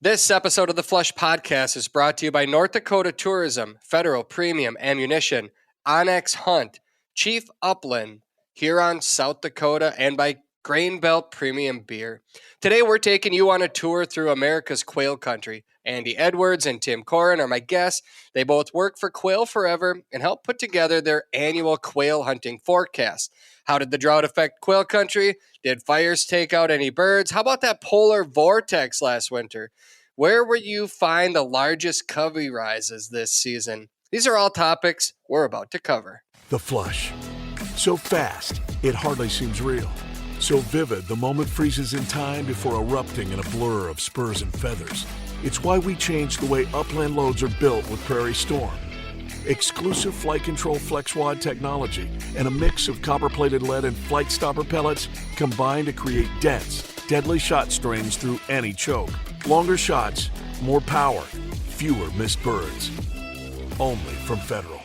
This episode of the Flush Podcast is brought to you by North Dakota Tourism, Federal Premium Ammunition, Onyx Hunt, Chief Upland, Huron, South Dakota, and by Grain Belt Premium Beer. Today we're taking you on a tour through America's quail country. Andy Edwards and Tim Caughran are my guests. They both work for Quail Forever and help put together their annual quail hunting forecast. How did the drought affect quail country? Did fires take out any birds? How about that polar vortex last winter? Where will you find the largest covey rises this season? These are all topics we're about to cover. The Flush. So fast, it hardly seems real. So vivid, the moment freezes in time before erupting in a blur of spurs and feathers. It's why we changed the way upland loads are built with Prairie Storm. Exclusive flight control FlexWad technology and a mix of copper-plated lead and flight stopper pellets combine to create dense, deadly shot strings through any choke. Longer shots, more power, fewer missed birds. Only from Federal.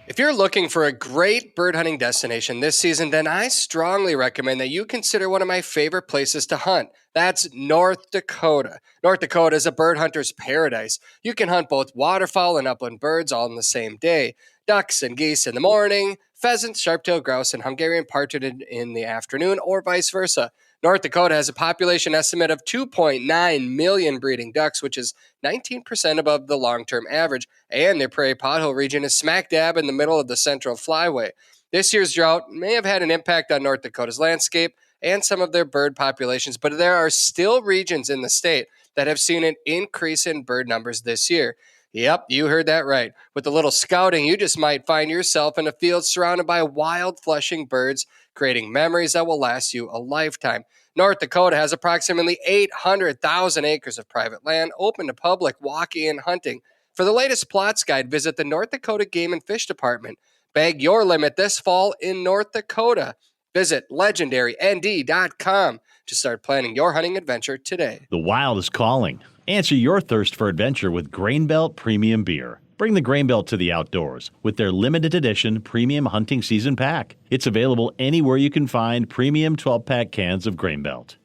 If you're looking for a great bird hunting destination this season, then I strongly recommend that you consider one of my favorite places to hunt. That's North Dakota. North Dakota is a bird hunter's paradise. You can hunt both waterfowl and upland birds all in the same day. Ducks and geese in the morning, pheasants, sharp-tailed grouse, and Hungarian partridge in the afternoon, or vice versa. North Dakota has a population estimate of 2.9 million breeding ducks, which is 19% above the long-term average, and their prairie pothole region is smack dab in the middle of the Central Flyway. This year's drought may have had an impact on North Dakota's landscape and some of their bird populations, but there are still regions in the state that have seen an increase in bird numbers this year. Yep, you heard that right. With a little scouting, you just might find yourself in a field surrounded by wild, flushing birds, creating memories that will last you a lifetime. North Dakota has approximately 800,000 acres of private land open to public walking and hunting. For the latest plots guide, visit the North Dakota Game and Fish Department. Bag your limit this fall in North Dakota. Visit legendarynd.com to start planning your hunting adventure today. The wild is calling. Answer your thirst for adventure with Grain Belt Premium Beer. Bring the Grain Belt to the outdoors with their limited edition premium hunting season pack. It's available anywhere you can find premium 12-pack cans of Grain Belt.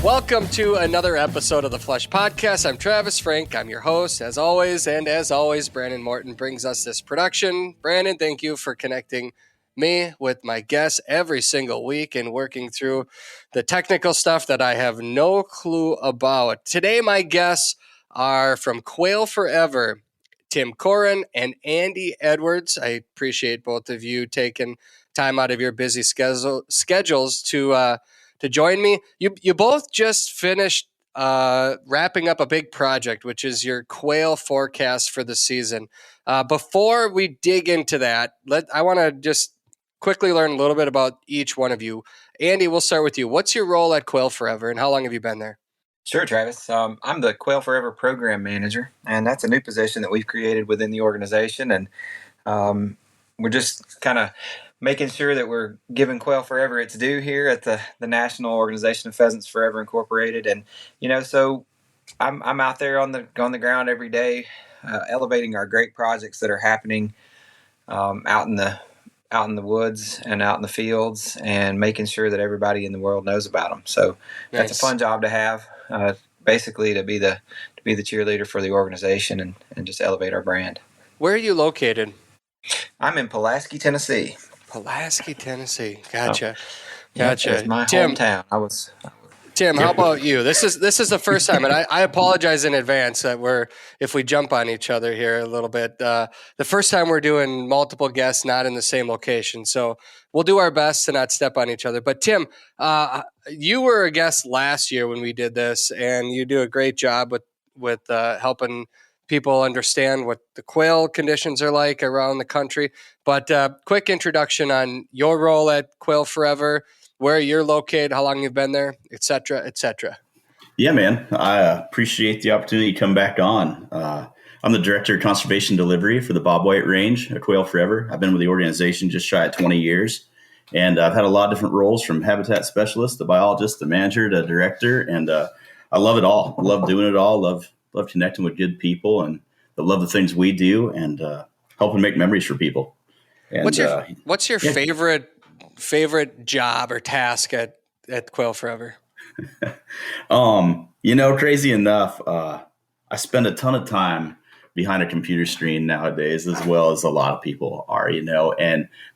Welcome to another episode of the Flush Podcast. I'm Travis Frank. I'm your host, as always. And as always, Brandon Morton brings us this production. Brandon, thank you for connecting me with my guests every single week and working through the technical stuff that I have no clue about. Today, my guests are from Quail Forever, Tim Caughran and Andy Edwards. I appreciate both of you taking time out of your busy schedules to join me. You both just finished wrapping up a big project, which is your quail forecast for the season. Before we dig into that, I want to just quickly learn a little bit about each one of you. Andy, we'll start with you. What's your role at Quail Forever, and how long have you been there? Sure, Travis. I'm the Quail Forever program manager, and that's a new position that we've created within the organization. And we're just kind of making sure that we're giving Quail Forever its due here at the National Organization of Pheasants Forever Incorporated. And, so I'm out there on the ground every day, elevating our great projects that are happening out in the woods and out in the fields, and making sure that everybody in the world knows about them. So Nice. That's a fun job to have, basically to be the cheerleader for the organization and just elevate our brand. Where are you located? I'm in Pulaski, Tennessee. Pulaski, Tennessee. Gotcha. Yeah, it's my hometown. Tim, how about you? This is the first time, and I apologize in advance that if we jump on each other here a little bit. The first time we're doing multiple guests not in the same location, so we'll do our best to not step on each other. But Tim, you were a guest last year when we did this, and you do a great job with helping people understand what the quail conditions are like around the country. But quick introduction on your role at Quail Forever, where you're located, how long you've been there, et cetera, et cetera. Yeah, man. I appreciate the opportunity to come back on. I'm the Director of Conservation Delivery for the Bob White Range at Quail Forever. I've been with the organization just shy of 20 years, and I've had a lot of different roles, from habitat specialist, the biologist, the manager, the director, and I love it all. I love doing it all. Love connecting with good people, and I love the things we do, and helping make memories for people. And what's your favorite job or task at Quail Forever? Crazy enough, I spend a ton of time behind a computer screen nowadays, as well as a lot of people are,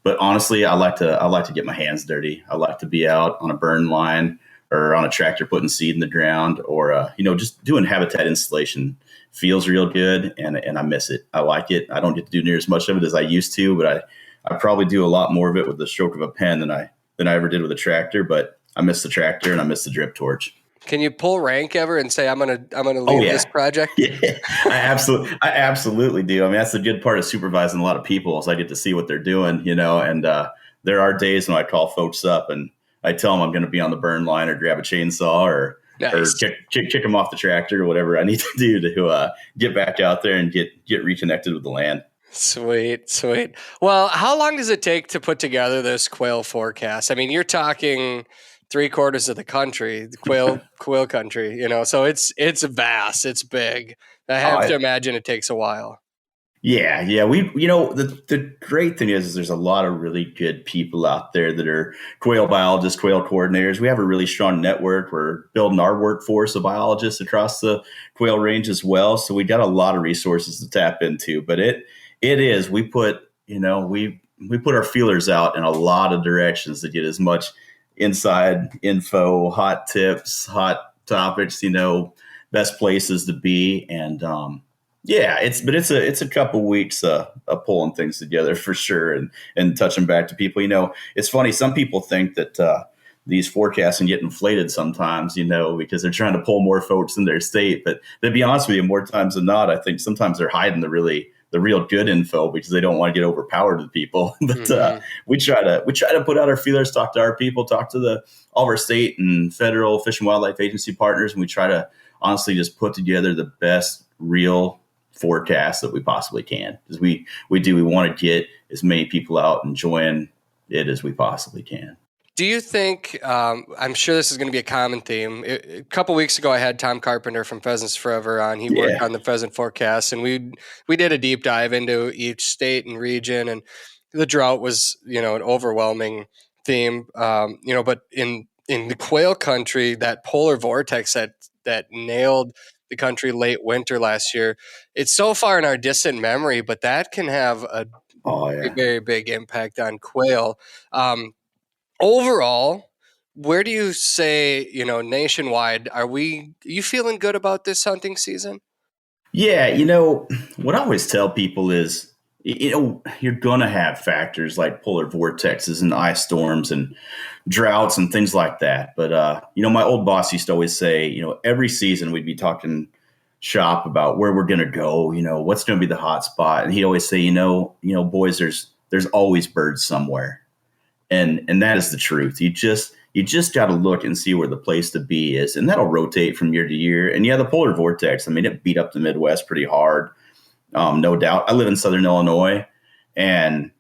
but honestly, I like to get my hands dirty. I like to be out on a burn line or on a tractor putting seed in the ground, or just doing habitat installation. Feels real good, and I miss it. I like it. I don't get to do near as much of it as I used to, but I probably do a lot more of it with the stroke of a pen than I ever did with a tractor. But I miss the tractor and I miss the drip torch. Can you pull rank ever and say I'm gonna leave this project? Yeah, I absolutely do. I mean, that's the good part of supervising a lot of people, is I get to see what they're doing, and there are days when I call folks up and I tell them I'm going to be on the burn line or grab a chainsaw or kick them off the tractor or whatever I need to do to get back out there and get reconnected with the land. Sweet. Well, how long does it take to put together this quail forecast? I mean, you're talking 3/4 of the country, the quail country, so it's vast, it's big. I have to imagine it takes a while. Yeah. The great thing is there's a lot of really good people out there that are quail biologists, quail coordinators. We have a really strong network. We're building our workforce of biologists across the quail range as well. So we got a lot of resources to tap into, but it is, we put our feelers out in a lot of directions to get as much inside info, hot tips, hot topics, best places to be. And, it's a couple weeks of pulling things together for sure, and touching back to people. It's funny. Some people think that these forecasts can get inflated sometimes, because they're trying to pull more folks in their state. But to be honest with you, more times than not, I think sometimes they're hiding the real good info because they don't want to get overpowered with people. But we try to put out our feelers, talk to our people, talk to all of our state and federal Fish and Wildlife Agency partners, and we try to honestly just put together the best real forecast that we possibly can, because we want to get as many people out enjoying it as we possibly can. Do you think, I'm sure this is going to be a common theme. A couple weeks ago, I had Tom Carpenter from Pheasants Forever on. He worked on the pheasant forecast, and we did a deep dive into each state and region, and the drought was, an overwhelming theme. But in the quail country, that polar vortex that nailed the country late winter last year, it's so far in our distant memory, but that can have a very big impact on quail. Overall, where do you say, nationwide, are you feeling good about this hunting season? Yeah, what I always tell people is, you're going to have factors like polar vortexes and ice storms and droughts and things like that. But, my old boss used to always say, every season we'd be talking shop about where we're going to go, what's going to be the hot spot. And he'd always say, boys, there's always birds somewhere. And that is the truth. You just got to look and see where the place to be is. And that'll rotate from year to year. And the polar vortex, it beat up the Midwest pretty hard. No doubt. I live in Southern Illinois, and,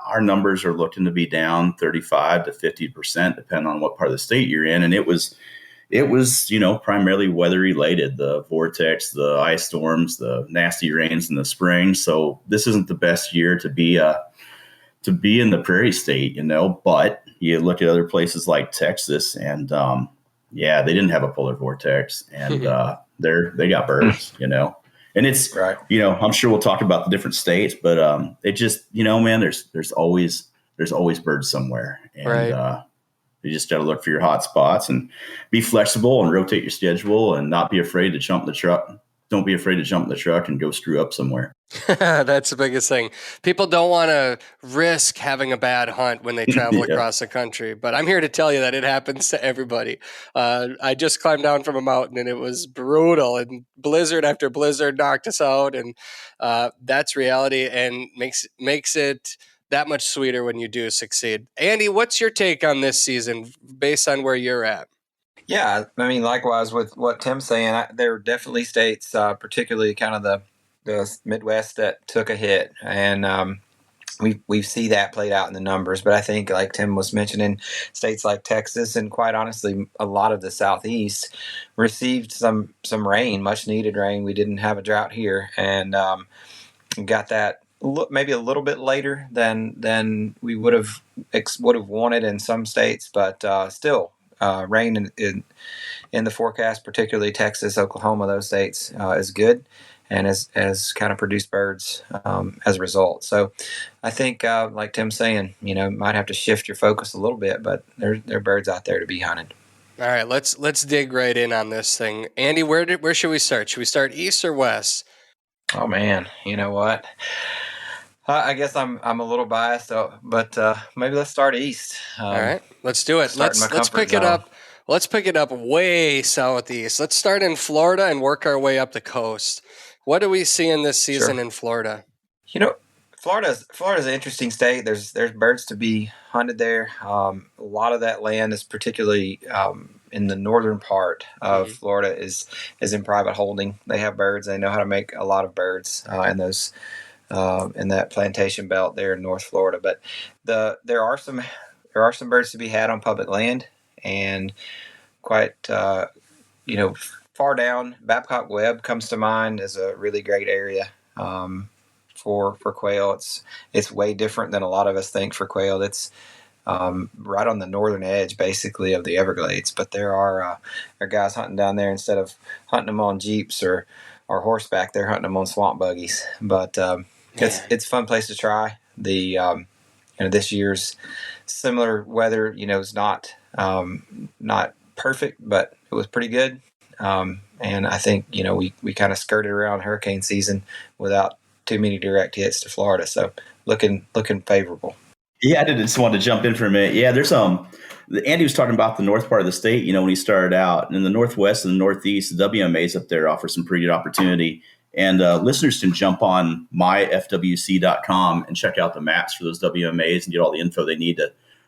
our numbers are looking to be down 35 to 50%, depending on what part of the state you're in. And it was, primarily weather related, the vortex, the ice storms, the nasty rains in the spring. So this isn't the best year to be in the prairie state, but you look at other places like Texas, and, they didn't have a polar vortex, and they got birds, and it's right. I'm sure we'll talk about the different states, but it just, man, there's always birds somewhere, and right. You just got to look for your hot spots and be flexible and rotate your schedule and not be afraid to jump in the truck. Don't be afraid to jump in the truck and go screw up somewhere. That's the biggest thing. People don't want to risk having a bad hunt when they travel across the country. But I'm here to tell you that it happens to everybody. I just climbed down from a mountain, and it was brutal. And blizzard after blizzard knocked us out. And that's reality, and makes it that much sweeter when you do succeed. Andy, what's your take on this season based on where you're at? Yeah, likewise with what Tim's saying, there are definitely states, particularly kind of the Midwest, that took a hit. And we see that played out in the numbers. But I think, like Tim was mentioning, states like Texas and quite honestly a lot of the Southeast received some rain, much needed rain. We didn't have a drought here, and got that maybe a little bit later than we would have wanted in some states, but still rain in the forecast, particularly Texas, Oklahoma, those states, is good, and has kind of produced birds as a result. So I think, like Tim's saying, might have to shift your focus a little bit, but there are birds out there to be hunted. All right, let's dig right in on this thing. Andy, where should we start? Should we start east or west? Oh man, you know what? I guess I'm a little biased, but maybe let's start east. All right, let's do it. Let's pick it up. Let's pick it up way southeast. Let's start in Florida and work our way up the coast. What do we see in this season in Florida? Florida's an interesting state. There's birds to be hunted there. A lot of that land is particularly in the northern part of Florida is in private holding. They have birds. They know how to make a lot of birds in those in that plantation belt there in North Florida. But there are some birds to be had on public land, and quite far down, Babcock Webb comes to mind as a really great area for quail. It's way different than a lot of us think for quail. It's right on the northern edge, basically, of the Everglades. But there are guys hunting down there. Instead of hunting them on Jeeps or horseback, they're hunting them on swamp buggies. But it's a fun place to try. This year's similar weather, is not perfect, but it was pretty good. And I think we kind of skirted around hurricane season without too many direct hits to Florida, so looking favorable. Yeah, I just wanted to jump in for a minute. Yeah, there's Andy was talking about the north part of the state, when he started out. And in the northwest and the northeast, the WMAs up there offer some pretty good opportunity. And listeners can jump on myfwc.com and check out the maps for those WMAs and get all the info they need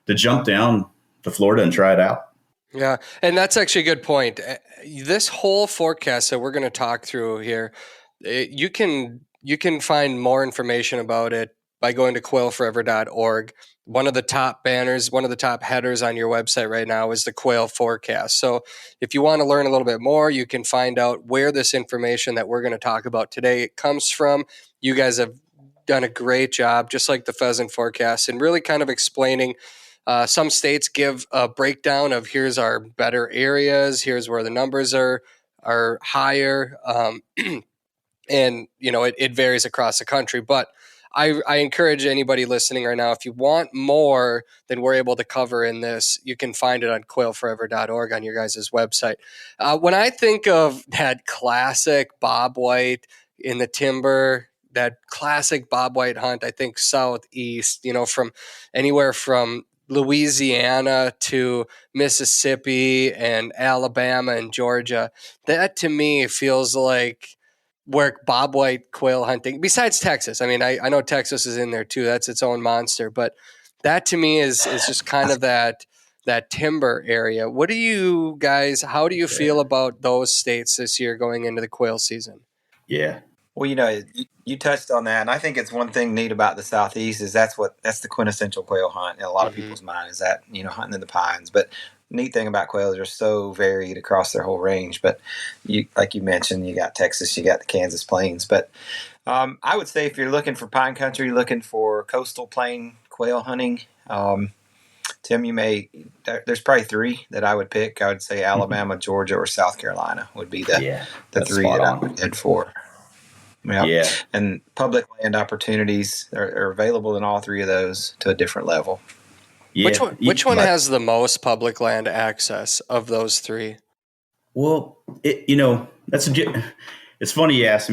to jump down to Florida and try it out. Yeah, and that's actually a good point. This whole forecast that we're going to talk through here, you can find more information about it by going to quailforever.org. One of the top banners, one of the top headers on your website right now is the quail forecast. So if you want to learn a little bit more, you can find out where this information that we're going to talk about today comes from. You guys have done a great job, just like the pheasant forecast, and really kind of explaining. Some states give a breakdown of here's our better areas, here's where the numbers are higher, and it varies across the country. But I encourage anybody listening right now, if you want more than we're able to cover in this, you can find it on quailforever.org on your guys' website. When I think of that classic bobwhite in the timber, that classic bobwhite hunt, I think southeast, from anywhere from Louisiana to Mississippi and Alabama and Georgia. That to me feels like where bobwhite quail hunting, besides Texas. I mean, I know Texas is in there too. That's its own monster. But that to me is just kind of that timber area. What do you guys, how do you feel about those states this year going into the quail season? Yeah. Well, you touched on that, and I think it's one thing neat about the Southeast is that's the quintessential quail hunt in a lot of people's mind is that, hunting in the pines. But neat thing about quails are so varied across their whole range. But like you mentioned, you got Texas, you got the Kansas plains. But I would say if you're looking for pine country, looking for coastal plain quail hunting, Tim, there's probably three that I would pick. I would say Alabama, Georgia, or South Carolina would be the three that I would head for. Yeah. And public land opportunities are available in all three of those to a different level. Yeah. Which one has the most public land access of those three? Well, it's funny you ask.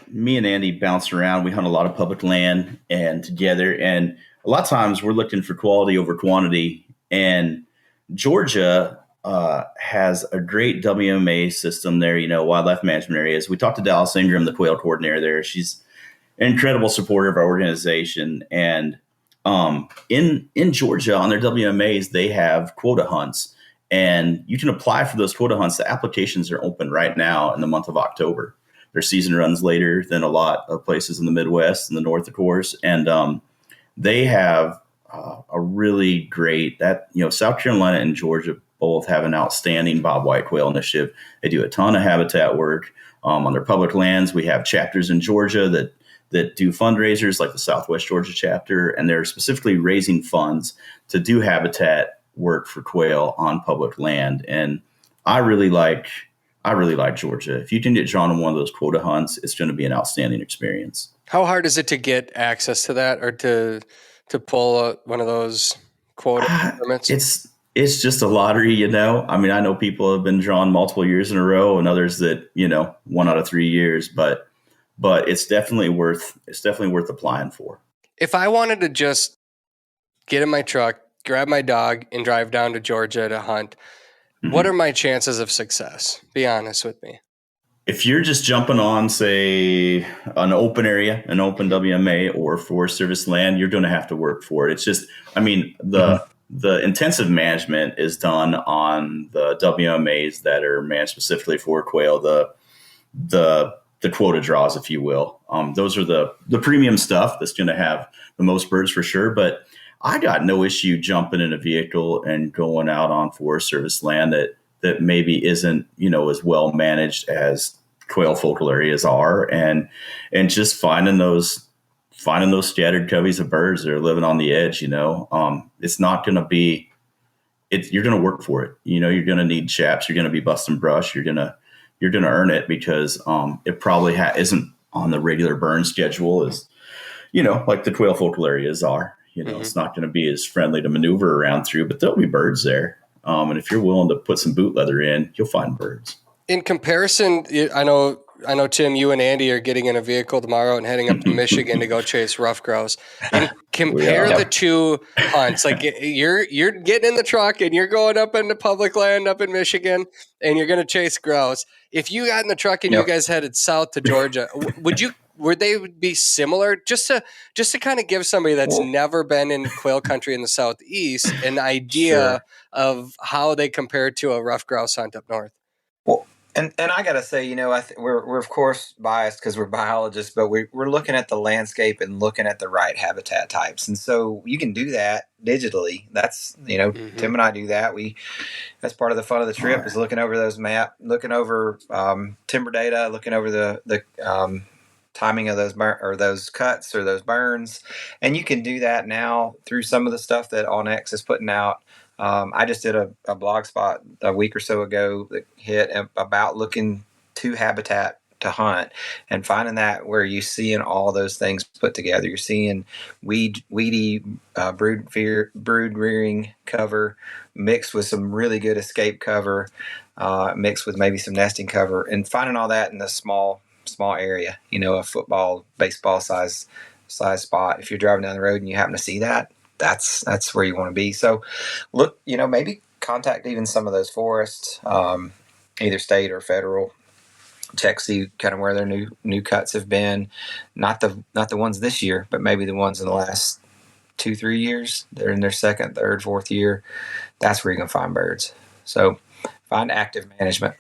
Me and Andy bounce around. We hunt a lot of public land and together, and a lot of times we're looking for quality over quantity. And Georgia has a great WMA system there, wildlife management areas. We talked to Dallas Ingram, the quail coordinator there. She's an incredible supporter of our organization. And in Georgia, on their WMAs, they have quota hunts. And you can apply for those quota hunts. The applications are open right now in the month of October. Their season runs later than a lot of places in the Midwest and the North, of course. And they have a really great South Carolina and Georgia both have an outstanding bobwhite quail initiative. They do a ton of habitat work on their public lands. We have chapters in Georgia that do fundraisers, like the Southwest Georgia chapter, and they're specifically raising funds to do habitat work for quail on public land. And I really like Georgia. If you can get drawn on one of those quota hunts, it's going to be an outstanding experience. How hard is it to get access to that, or to pull one of those quota permits? It's just a lottery, I mean, I know people have been drawn multiple years in a row, and others that 1 out of 3 years, but it's definitely worth applying for. If I wanted to just get in my truck, grab my dog, and drive down to Georgia to hunt, what are my chances of success? Be honest with me. If you're just jumping on, say, an open area, an open WMA or Forest Service land, you're going to have to work for it. It's just, I mean, the intensive management is done on the WMAs that are managed specifically for quail, the quota draws, if you will. Those are the premium stuff that's going to have the most birds for sure. But I got no issue jumping in a vehicle and going out on Forest Service land that maybe isn't, as well managed as quail focal areas are, and just finding those scattered coveys of birds that are living on the edge. It's not going to be, you're going to work for it. You're going to need chaps. You're going to be busting brush. You're going to earn it, because it probably isn't on the regular burn schedule as, like the quail focal areas are. It's not going to be as friendly to maneuver around through, but there'll be birds there. And if you're willing to put some boot leather in, you'll find birds. In comparison, I know, Tim, you and Andy are getting in a vehicle tomorrow and heading up to Michigan to go chase rough grouse. And compare the two hunts. Like, you're getting in the truck and you're going up into public land up in Michigan, and you're going to chase grouse. If you got in the truck and you guys headed south to Georgia, would they be similar? Just to kind of give somebody that's never been in quail country in the Southeast an idea of how they compare to a rough grouse hunt up north. Well, and I got to say, we're of course biased because we're biologists, but we're looking at the landscape and looking at the right habitat types. And so you can do that digitally. That's, Tim and I do that. That's part of the fun of the trip is looking over those maps, looking over timber data, looking over the timing of those cuts or those burns. And you can do that now through some of the stuff that OnX is putting out. I just did a blog spot a week or so ago that hit about looking to habitat to hunt and finding that where you're seeing all those things put together. You're seeing weedy brood rearing cover mixed with some really good escape cover, mixed with maybe some nesting cover, and finding all that in a small area, a football, baseball size spot. If you're driving down the road and you happen to see that, that's where you want to be. So look, maybe contact even some of those forests, either state or federal, check, see kind of where their new cuts have been. Not the ones this year, but maybe the ones in the last 2-3 years. They're in their second, third, fourth year. That's where you can find birds. So find active management.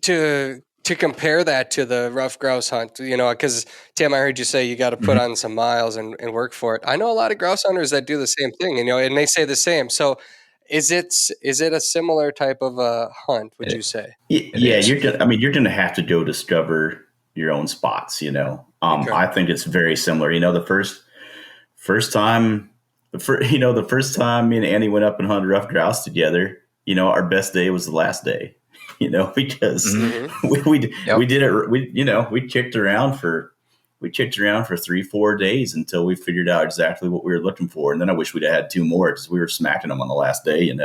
To compare that to the rough grouse hunt, because Tim, I heard you say you got to put on some miles and work for it. I know a lot of grouse hunters that do the same thing, and they say the same. So is it a similar type of a hunt, would you say? Yeah, you're going to have to go discover your own spots, Okay. I think it's very similar. The first time me and Andy went up and hunted rough grouse together, our best day was the last day. Because we did it. We kicked around for 3-4 days until we figured out exactly what we were looking for. And then I wish we'd have had 2 more because we were smacking them on the last day, and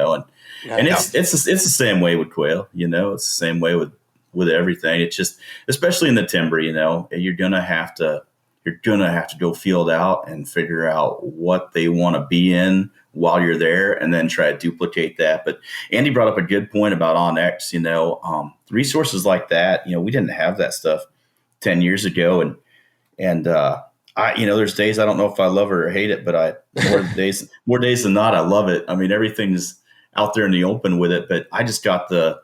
it's the same way with quail, it's the same way with everything. It's just, especially in the timber, you're going to have to go field out and figure out what they want to be in while you're there, and then try to duplicate that. But Andy brought up a good point about OnX, resources like that. We didn't have that stuff 10 years ago. And there's days I don't know if I love it or hate it, but more days than not, I love it. I mean, everything's out there in the open with it, but I just got the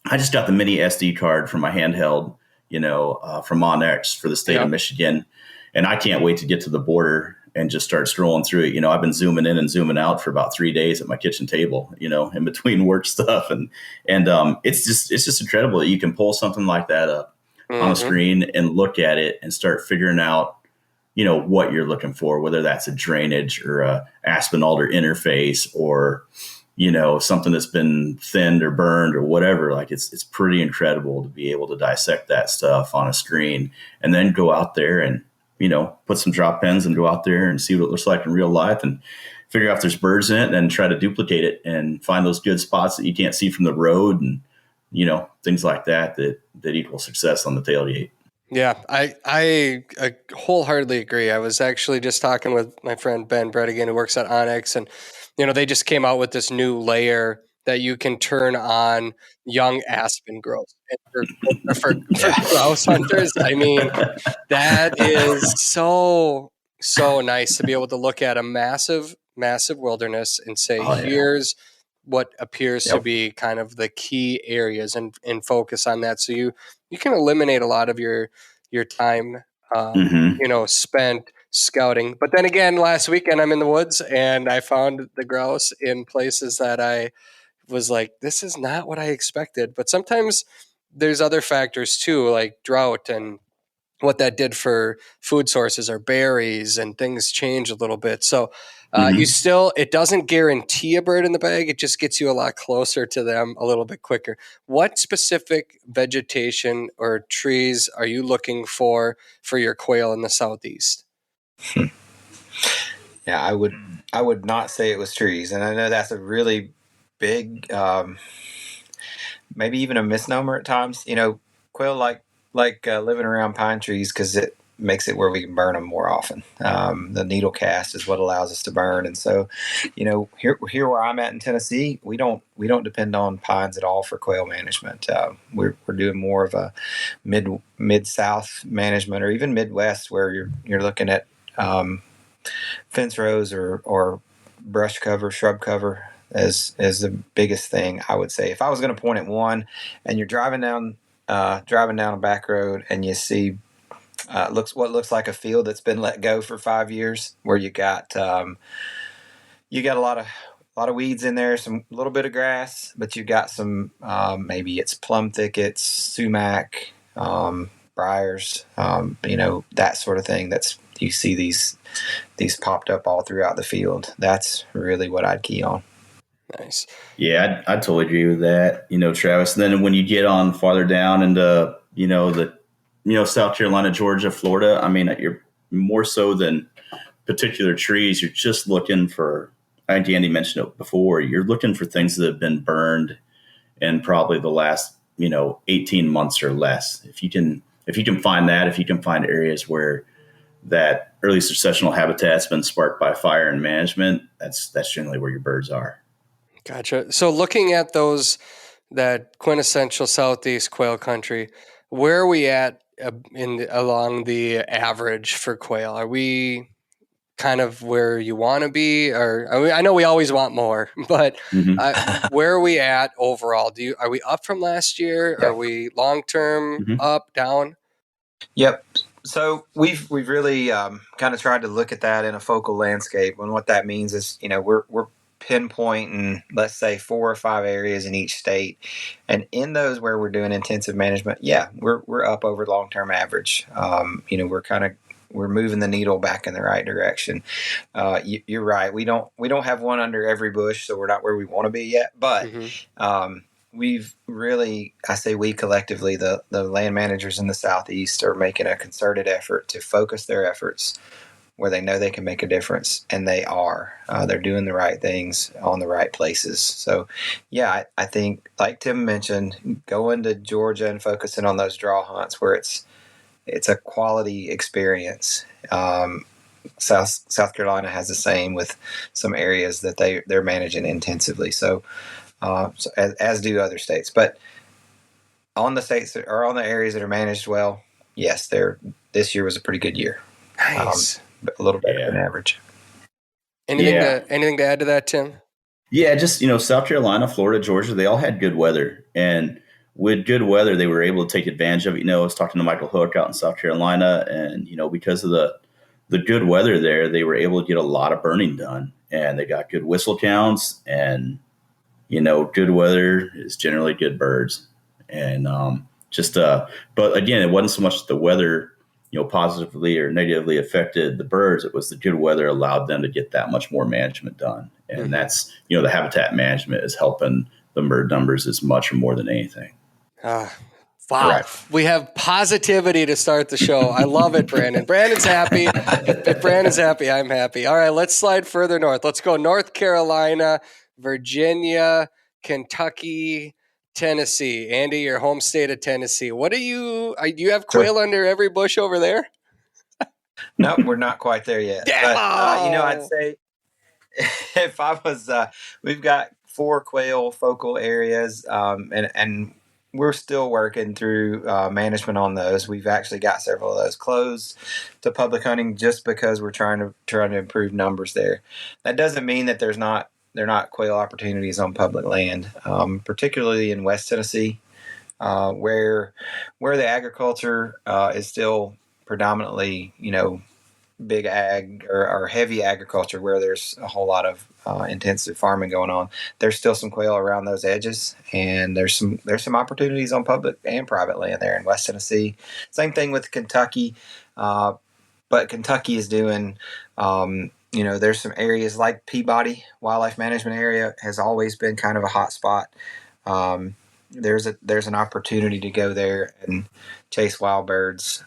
mini SD card for my handheld, from OnX for the state of Michigan. And I can't wait to get to the border and just start strolling through it. I've been zooming in and zooming out for about 3 days at my kitchen table, in between work stuff. And it's just incredible that you can pull something like that up on a screen and look at it and start figuring out, what you're looking for, whether that's a drainage or a aspen alder interface or, something that's been thinned or burned or whatever. Like it's pretty incredible to be able to dissect that stuff on a screen and then go out there and, put some drop pens and go out there and see what it looks like in real life and figure out if there's birds in it and then try to duplicate it and find those good spots that you can't see from the road and, things like that equal success on the tailgate. Yeah, I wholeheartedly agree. I was actually just talking with my friend Ben Bredigan, who works at Onyx, and they just came out with this new layer that you can turn on young aspen growth. And for grouse hunters, I mean, that is so nice to be able to look at a massive wilderness and say, here's what appears to be kind of the key areas and focus on that. So you can eliminate a lot of your time, spent scouting. But then again, last weekend I'm in the woods and I found the grouse in places that I was like, this is not what I expected. But sometimes there's other factors too, like drought and what that did for food sources or berries, and things change a little bit. So it doesn't guarantee a bird in the bag. It just gets you a lot closer to them a little bit quicker. What specific vegetation or trees are you looking for your quail in the Southeast? Yeah, I would not say it was trees. And I know that's a really big, maybe even a misnomer at times. Quail like living around pine trees because it makes it where we can burn them more often. The needle cast is what allows us to burn. And so, here where I'm at in Tennessee, we don't depend on pines at all for quail management. We're doing more of a mid-south management, or even Midwest, where you're looking at fence rows or brush cover, shrub cover as the biggest thing, I would say. If I was going to point at one, and you're driving down a back road and you see what looks like a field that's been let go for 5 years, where you got a lot of weeds in there, a little bit of grass, but you got some maybe it's plum thickets, sumac, briars, that sort of thing. You see these popped up all throughout the field. That's really what I'd key on. Nice. Yeah, I totally agree with that, Travis. And then when you get on farther down into, South Carolina, Georgia, Florida, I mean, you're more so than particular trees. You're just looking for, I think Andy mentioned it before, you're looking for things that have been burned in probably the last, 18 months or less. If you can find that, if you can find areas where that early successional habitat's been sparked by fire and management, that's generally where your birds are. Gotcha. So looking at that quintessential Southeast quail country, where are we at along the average for quail? Are we kind of where you want to be? Or I know we always want more, but where are we at overall? Are we up from last year? Yeah. Are we long-term up, down? Yep. So we've really kind of tried to look at that in a focal landscape. And what that means is, we're pinpointing, let's say, 4 or 5 areas in each state, and in those where we're doing intensive management, we're up over long-term average. We're moving the needle back in the right direction. You're right. We don't have one under every bush, so we're not where we want to be yet. But we've really, I say we collectively, the land managers in the Southeast are making a concerted effort to focus their efforts where they know they can make a difference, and they are. They're doing the right things on the right places. So, I think, like Tim mentioned, going to Georgia and focusing on those draw hunts where it's a quality experience. South Carolina has the same with some areas that they're managing intensively. So as do other states. But on the states or on the areas that are managed well, yes, this year was a pretty good year. Nice. A little better than average. Anything to add to that, Tim? Yeah, just, South Carolina, Florida, Georgia, they all had good weather. And with good weather, they were able to take advantage of it. I was talking to Michael Hook out in South Carolina, and, because of the the good weather there, they were able to get a lot of burning done, and they got good whistle counts. And good weather is generally good birds. And but again, it wasn't so much the weather, positively or negatively affected the birds. It was the good weather allowed them to get that much more management done. And that's, the habitat management is helping the bird numbers as much or more than anything. Wow. Right. We have positivity to start the show. I love it, Brandon. Brandon's happy. If Brandon's happy, I'm happy. All right, let's slide further north. Let's go North Carolina, Virginia, Kentucky, Tennessee. Andy, your home state of Tennessee. Do you have quail under every bush over there? No, we're not quite there yet. But, I'd say if I was, we've got 4 quail focal areas, and we're still working through management on those. We've actually got several of those closed to public hunting just because we're trying to improve numbers there. That doesn't mean that they're not quail opportunities on public land, particularly in West Tennessee, where the agriculture is still predominantly, big ag or heavy agriculture, where there's a whole lot of intensive farming going on. There's still some quail around those edges, and there's some opportunities on public and private land there in West Tennessee. Same thing with Kentucky, but Kentucky is doing. There's some areas like Peabody Wildlife Management Area has always been kind of a hot spot. There's an opportunity to go there and chase wild birds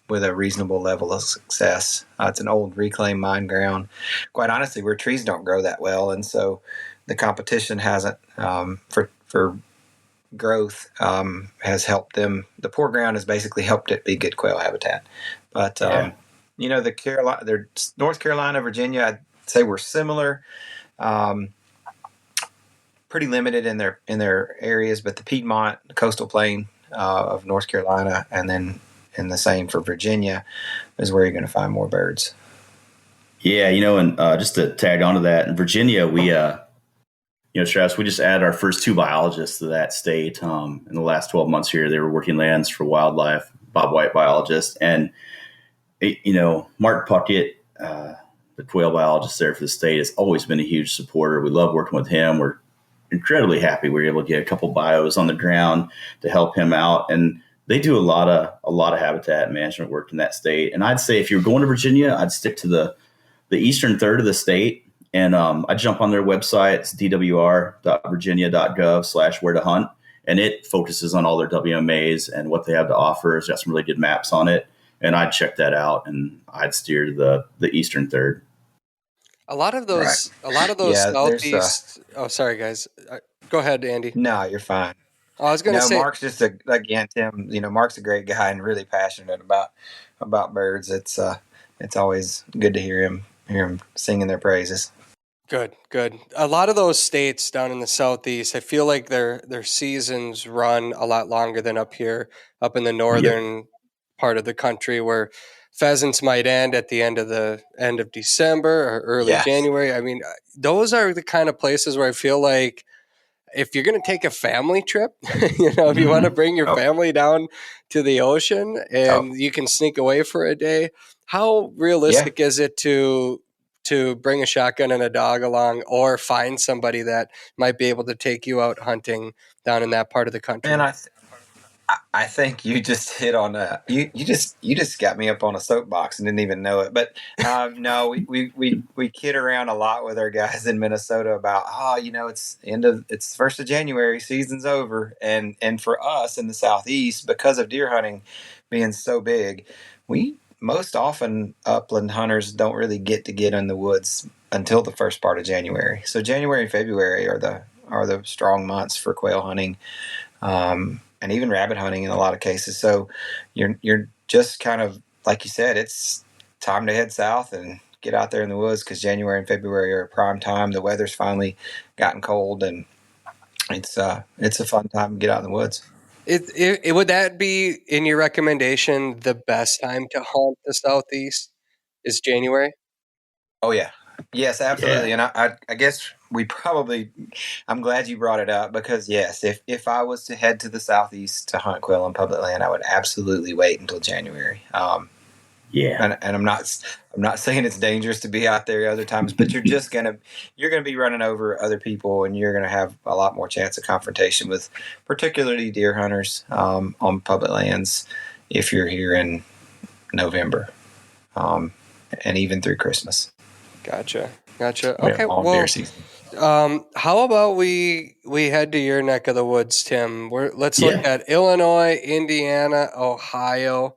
with a reasonable level of success. It's an old reclaimed mine ground, quite honestly, where trees don't grow that well, and so the competition hasn't for growth has helped them. The poor ground has basically helped it be good quail habitat. But the North Carolina, Virginia, I'd say we're similar. Pretty limited in their areas, but the Piedmont, the coastal plain of North Carolina, and then the same for Virginia is where you're going to find more birds. Yeah, and just to tag onto that, in Virginia, we, Travis, we just added our first 2 biologists to that state in the last 12 months here. They were working lands for wildlife, Bob White biologist, and Mark Puckett, the quail biologist there for the state, has always been a huge supporter. We love working with him. We're incredibly happy we were able to get a couple bios on the ground to help him out, and they do a lot of habitat management work in that state. And I'd say if you're going to Virginia, I'd stick to the eastern third of the state, and I'd jump on their website. It's dwr.virginia.gov/where to hunt, and it focuses on all their WMAs and what they have to offer. It's got some really good maps on it, and I'd check that out, and I'd steer to the eastern third. A lot of those southeast. Sorry, guys. Go ahead, Andy. No, you're fine. I was going to say, Mark's just again, Tim. Mark's a great guy and really passionate about birds. It's always good to hear him singing their praises. Good. A lot of those states down in the southeast, I feel like their seasons run a lot longer than up here, up in the northern part of the country, where pheasants might end at the end of December or early January. I mean, those are the kind of places where I feel like if you're going to take a family trip, if you want to bring your family down to the ocean and you can sneak away for a day, how realistic is it to bring a shotgun and a dog along, or find somebody that might be able to take you out hunting down in that part of the country? And I think you just hit on you just got me up on a soapbox and didn't even know it. But no, we kid around a lot with our guys in Minnesota about it's 1st of January, season's over, and for us in the southeast, because of deer hunting being so big, we most often upland hunters don't really get in the woods until the first part of January. So January and February are the strong months for quail hunting. And even rabbit hunting in a lot of cases. So you're just kind of, like you said, it's time to head south and get out there in the woods, because January and February are prime time. The weather's finally gotten cold, and it's a fun time to get out in the woods. Would that be, in your recommendation, the best time to hunt the southeast is January? Oh, yeah. Yes, absolutely. Yeah. And I guess I'm glad you brought it up, because yes, if I was to head to the southeast to hunt quail on public land, I would absolutely wait until January. Yeah. And I'm not saying it's dangerous to be out there other times, but you're gonna be running over other people, and you're gonna have a lot more chance of confrontation with particularly deer hunters on public lands if you're here in November, and even through Christmas. Gotcha. Okay, All deer season. how about we head to your neck of the woods, Tim? Let's look Yeah. at Illinois, Indiana, Ohio.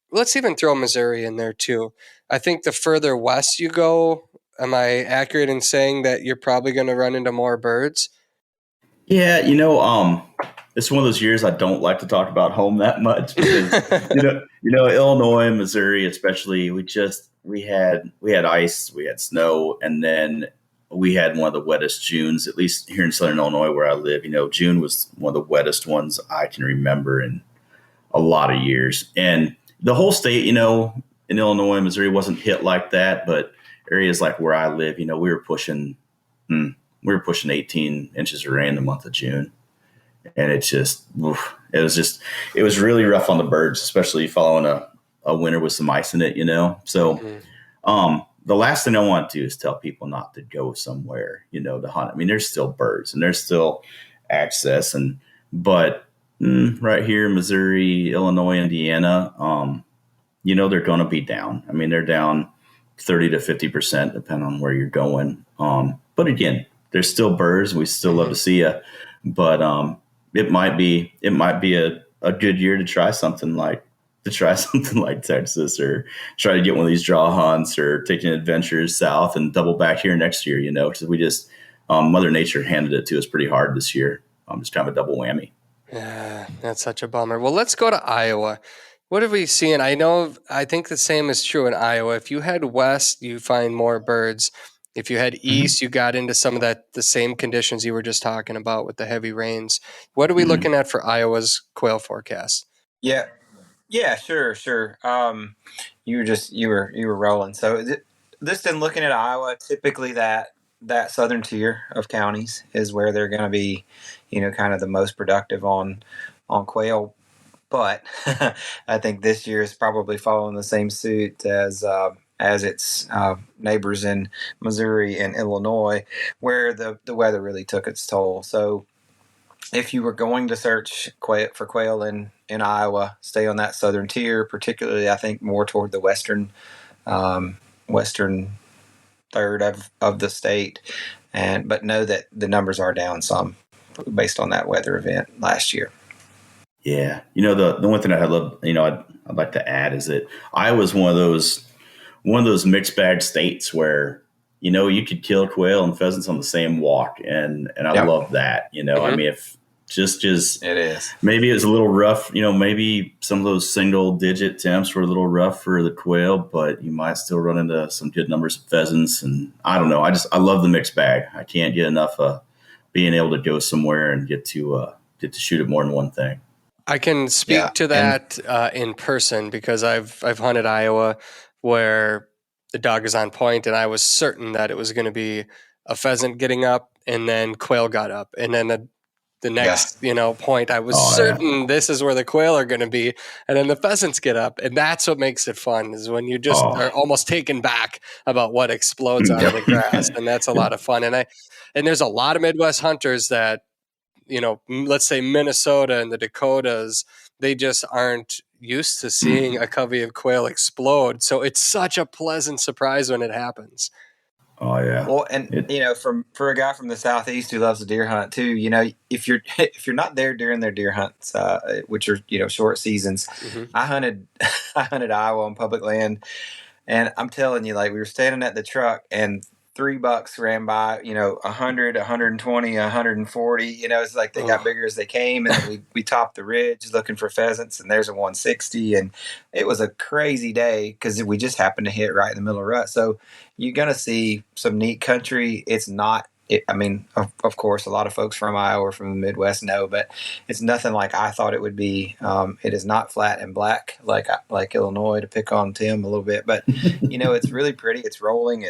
Let's even throw Missouri in there too. I think the further west you go, am I accurate in saying that you're probably going to run into more birds? Yeah, it's one of those years I don't like to talk about home that much because Illinois, Missouri, especially, we had ice, we had snow, and then we had one of the wettest Junes, at least here in Southern Illinois where I live. June was one of the wettest ones I can remember in a lot of years, and the whole state, in Illinois, Missouri wasn't hit like that, but areas like where I live, we were pushing 18 inches of rain in the month of June. And it was really rough on the birds, especially following a winter with some ice in it, So, the last thing I want to do is tell people not to go somewhere, to hunt. I mean, there's still birds and there's still access, but right here in Missouri, Illinois, Indiana, they're going to be down. I mean, they're down 30 to 50%, depending on where you're going. But again, there's still birds. We still love to see you, but it might be a good year to try something like Texas, or try to get one of these draw hunts, or taking adventures south and double back here next year. Because we just Mother Nature handed it to us pretty hard this year. It's kind of a double whammy. Yeah, that's such a bummer. Well, let's go to Iowa. What have we seen? I think the same is true in Iowa. If you head west, you find more birds. If you head east, you got into some of the same conditions you were just talking about with the heavy rains. What are we looking at for Iowa's quail forecast? Yeah, sure. You were rolling. So this in looking at Iowa, typically that southern tier of counties is where they're going to be, kind of the most productive on quail. But I think this year is probably following the same suit as its neighbors in Missouri and Illinois, where the weather really took its toll. So if you were going to search for quail in Iowa, stay on that southern tier, particularly I think more toward the western third of the state, but know that the numbers are down some based on that weather event last year. Yeah, the one thing I'd like to add is that Iowa's one of those mixed bag states where you could kill quail and pheasants on the same walk, and I love that. I mean, if just it is, maybe it was a little rough. Maybe some of those single digit temps were a little rough for the quail, but you might still run into some good numbers of pheasants. And I don't know, I love the mixed bag. I can't get enough of being able to go somewhere and get to shoot at more than one thing. I can speak to that in person because I've hunted Iowa where the dog is on point, and I was certain that it was going to be a pheasant getting up, and then quail got up, and then the next point I was certain this is where the quail are going to be, and then the pheasants get up, and that's what makes it fun, is when you just are almost taken back about what explodes out of the grass, and that's a lot of fun. And there's a lot of Midwest hunters that, let's say Minnesota and the Dakotas, they just aren't used to seeing a covey of quail explode. So it's such a pleasant surprise when it happens. Oh yeah. Well, and for a guy from the Southeast who loves a deer hunt too, if you're not there during their deer hunts, which are short seasons, I hunted Iowa on public land, and I'm telling you, like, we were standing at the truck and 3 bucks ran by, 100, 120, 140, it's like they got bigger as they came, and then we topped the ridge looking for pheasants, and there's a 160, and it was a crazy day because we just happened to hit right in the middle of rut. So you're going to see some neat country. It's not, of course, a lot of folks from Iowa or from the Midwest know, but it's nothing like I thought it would be. It is not flat and black like Illinois, to pick on Tim a little bit, but it's really pretty. It's rolling.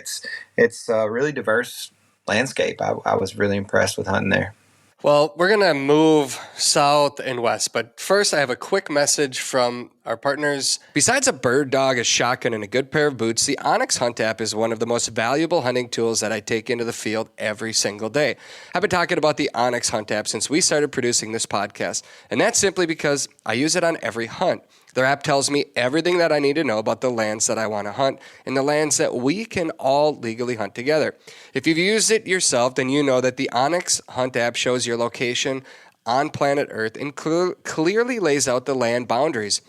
It's a really diverse landscape. I was really impressed with hunting there. Well, we're going to move south and west, but first I have a quick message from our partners. Besides a bird dog, a shotgun, and a good pair of boots, the Onyx Hunt app is one of the most valuable hunting tools that I take into the field every single day. I've been talking about the Onyx Hunt app since we started producing this podcast, and that's simply because I use it on every hunt. Their app tells me everything that I need to know about the lands that I want to hunt and the lands that we can all legally hunt together. If you've used it yourself, then you know that the Onyx Hunt app shows your location on planet Earth and clearly lays out the land boundaries.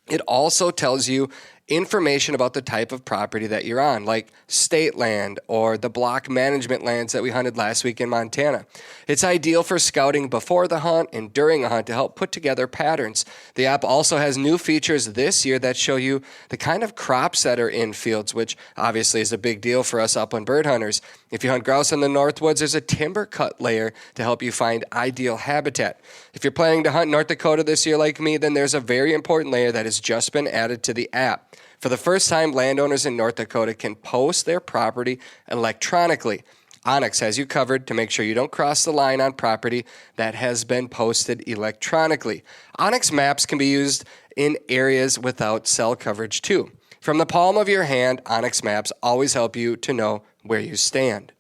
It also tells you information about the type of property that you're on, like state land or the block management lands that we hunted last week in Montana. It's ideal for scouting before the hunt and during a hunt to help put together patterns. The app also has new features this year that show you the kind of crops that are in fields, which obviously is a big deal for us upland bird hunters. If you hunt grouse in the Northwoods, there's a timber cut layer to help you find ideal habitat. If you're planning to hunt North Dakota this year like me, then there's a very important layer that has just been added to the app. For the first time, landowners in North Dakota can post their property electronically. Onyx has you covered to make sure you don't cross the line on property that has been posted electronically. Onyx maps can be used in areas without cell coverage too. From the palm of your hand, Onyx maps always help you to know where you stand.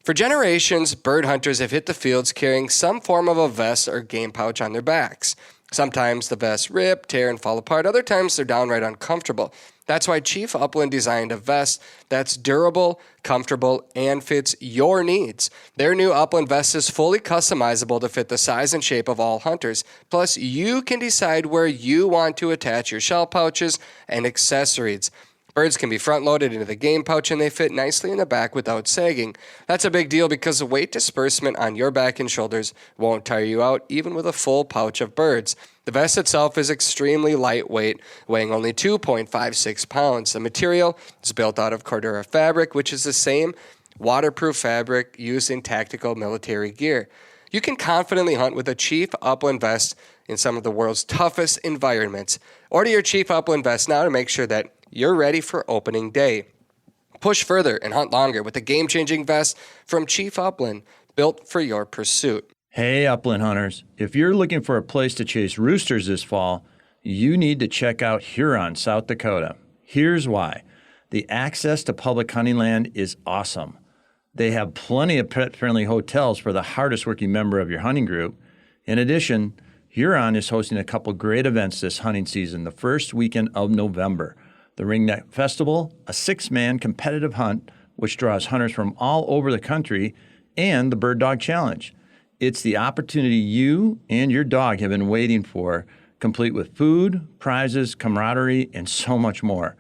For generations, bird hunters have hit the fields carrying some form of a vest or game pouch on their backs. Sometimes the vests rip, tear, and fall apart. Other times they're downright uncomfortable. That's why Chief Upland designed a vest that's durable, comfortable, and fits your needs. Their new Upland vest is fully customizable to fit the size and shape of all hunters. Plus, you can decide where you want to attach your shell pouches and accessories. Birds can be front-loaded into the game pouch and they fit nicely in the back without sagging. That's a big deal because the weight disbursement on your back and shoulders won't tire you out even with a full pouch of birds. The vest itself is extremely lightweight, weighing only 2.56 pounds. The material is built out of Cordura fabric, which is the same waterproof fabric used in tactical military gear. You can confidently hunt with a Chief Upland vest in some of the world's toughest environments. Order your Chief Upland vest now to make sure that you're ready for opening day. Push further and hunt longer with a game-changing vest from Chief Upland, built for your pursuit. Hey, upland hunters. If you're looking for a place to chase roosters this fall, you need to check out Huron, South Dakota. Here's why. The access to public hunting land is awesome. They have plenty of pet-friendly hotels for the hardest-working member of your hunting group. In addition, Huron is hosting a couple great events this hunting season, the first weekend of November. The Ringneck Festival, a 6-man competitive hunt which draws hunters from all over the country, and the Bird Dog Challenge. It's the opportunity you and your dog have been waiting for, complete with food, prizes, camaraderie, and so much more.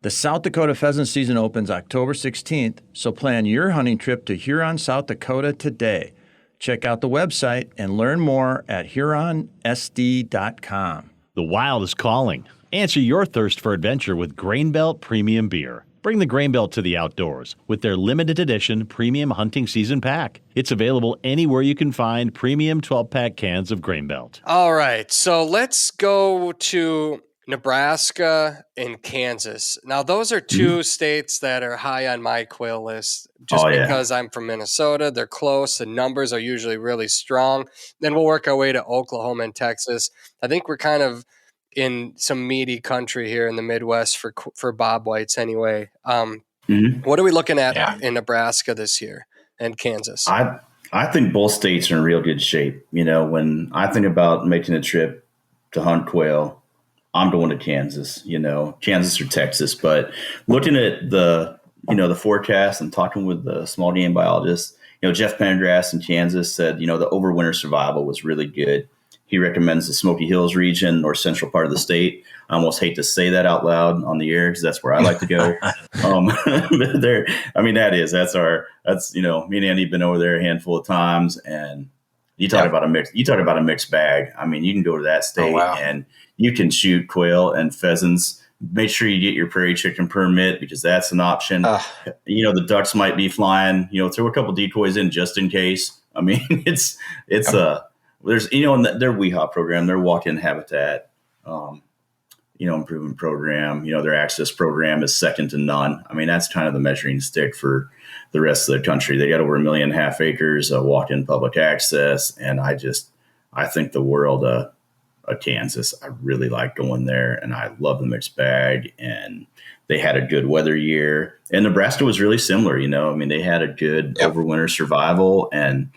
The South Dakota pheasant season opens October 16th, so plan your hunting trip to Huron, South Dakota today. Check out the website and learn more at HuronSD.com. The wild is calling. Answer your thirst for adventure with Grain Belt Premium Beer. Bring the Grain Belt to the outdoors with their limited edition premium hunting season pack. It's available anywhere you can find premium 12-pack cans of Grain Belt. All right, so let's go to Nebraska and Kansas. Now, those are two states that are high on my quail list just because I'm from Minnesota. They're close. The numbers are usually really strong. Then we'll work our way to Oklahoma and Texas. I think we're kind of in some meaty country here in the Midwest for bob whites anyway. What are we looking at in Nebraska this year and Kansas? I think both states are in real good shape. You know, when I think about making a trip to hunt quail, I'm going to Kansas, Kansas or Texas. But looking at the forecast and talking with the small game biologist, Jeff Pendergrass in Kansas said, the overwinter survival was really good. He recommends the Smoky Hills region or central part of the state. I almost hate to say that out loud on the air because that's where I like to go. That's me and Andy have been over there a handful of times, and you talk about a mixed bag. I mean, you can go to that state and you can shoot quail and pheasants. Make sure you get your prairie chicken permit because that's an option. The ducks might be flying. Throw a couple decoys in just in case. I mean, there's in their WEHA program, their walk-in habitat, improvement program, their access program is second to none. I mean, that's kind of the measuring stick for the rest of the country. They got over 1.5 million acres of walk-in public access. And I think the world Kansas. I really like going there, and I love the mixed bag. And they had a good weather year, and Nebraska was really similar. I mean, they had a good overwinter survival, and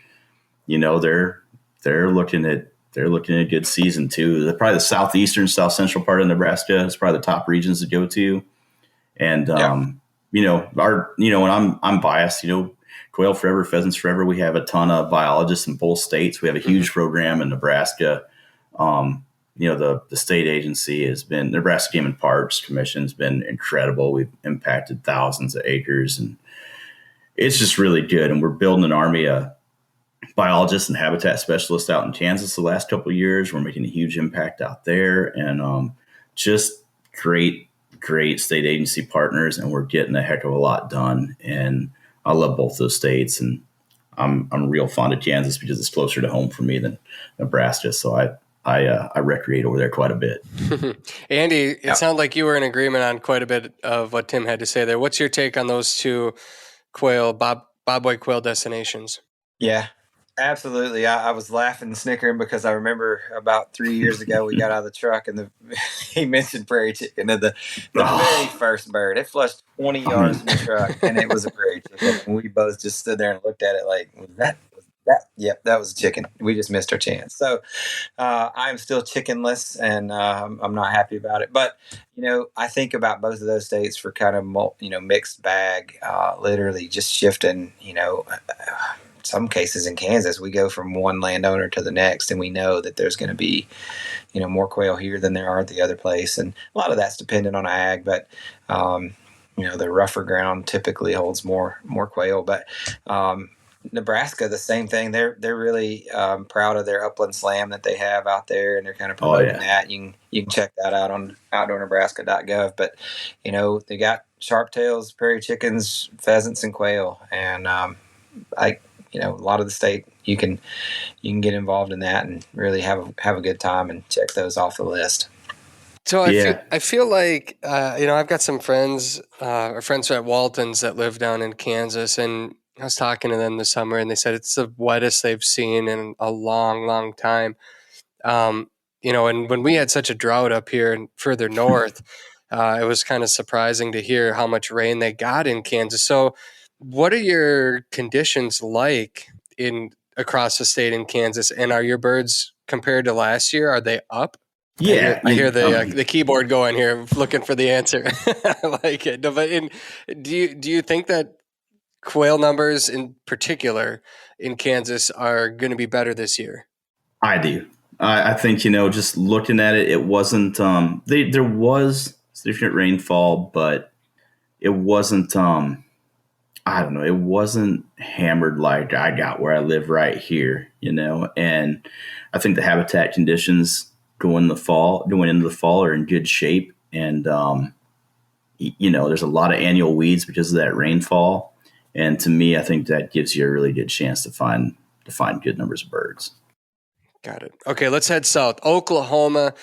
they're looking at a good season too. They're probably the southeastern, south central part of Nebraska. It's probably the top regions to go to, and and I'm biased. Quail Forever, Pheasants Forever. We have a ton of biologists in both states. We have a huge program in Nebraska. The state agency Nebraska Game and Parks Commission has been incredible. We've impacted thousands of acres, and it's just really good. And we're building an army of biologists and habitat specialists out in Kansas the last couple of years. We're making a huge impact out there, and just great state agency partners, and we're getting a heck of a lot done. And I love both those states, and I'm real fond of Kansas because it's closer to home for me than Nebraska. So I recreate over there quite a bit. Andy, it sounded like you were in agreement on quite a bit of what Tim had to say there. What's your take on those two bobwhite quail destinations? Yeah, absolutely. I was laughing and snickering because I remember about 3 years ago we got out of the truck and he mentioned prairie chicken, and the very first bird. It flushed 20 yards from the truck, and it was a prairie chicken. And we both just stood there and looked at it like, was that? Yep, that was a chicken. We just missed our chance. So I'm still chickenless, and I'm not happy about it. But I think about both of those states for kind of mixed bag, literally just shifting. Some cases in Kansas, we go from one landowner to the next, and we know that there's going to be, more quail here than there are at the other place, and a lot of that's dependent on ag. But the rougher ground typically holds more quail. But Nebraska, the same thing. They're really proud of their upland slam that they have out there, and they're kind of promoting that. You can check that out on outdoornebraska.gov. But they got sharptails, prairie chickens, pheasants, and quail, and a lot of the state you can get involved in that and really have a good time and check those off the list. So I feel like I've got some friends or friends at Walton's that live down in Kansas, and I was talking to them this summer, and they said it's the wettest they've seen in a long, long time. And when we had such a drought up here and further north, it was kind of surprising to hear how much rain they got in Kansas. So what are your conditions like across the state in Kansas? And are your birds, compared to last year, are they up? Yeah. I hear the keyboard going here looking for the answer. I like it. But do you think that quail numbers in particular in Kansas are going to be better this year? I do. I think, just looking at it, it wasn't, there was significant rainfall, but it wasn't, I don't know, it wasn't hammered like I got where I live right here, and I think the habitat conditions going into the fall are in good shape. And, there's a lot of annual weeds because of that rainfall. And to me, I think that gives you a really good chance to find good numbers of birds. Got it. Okay, let's head south. Oklahoma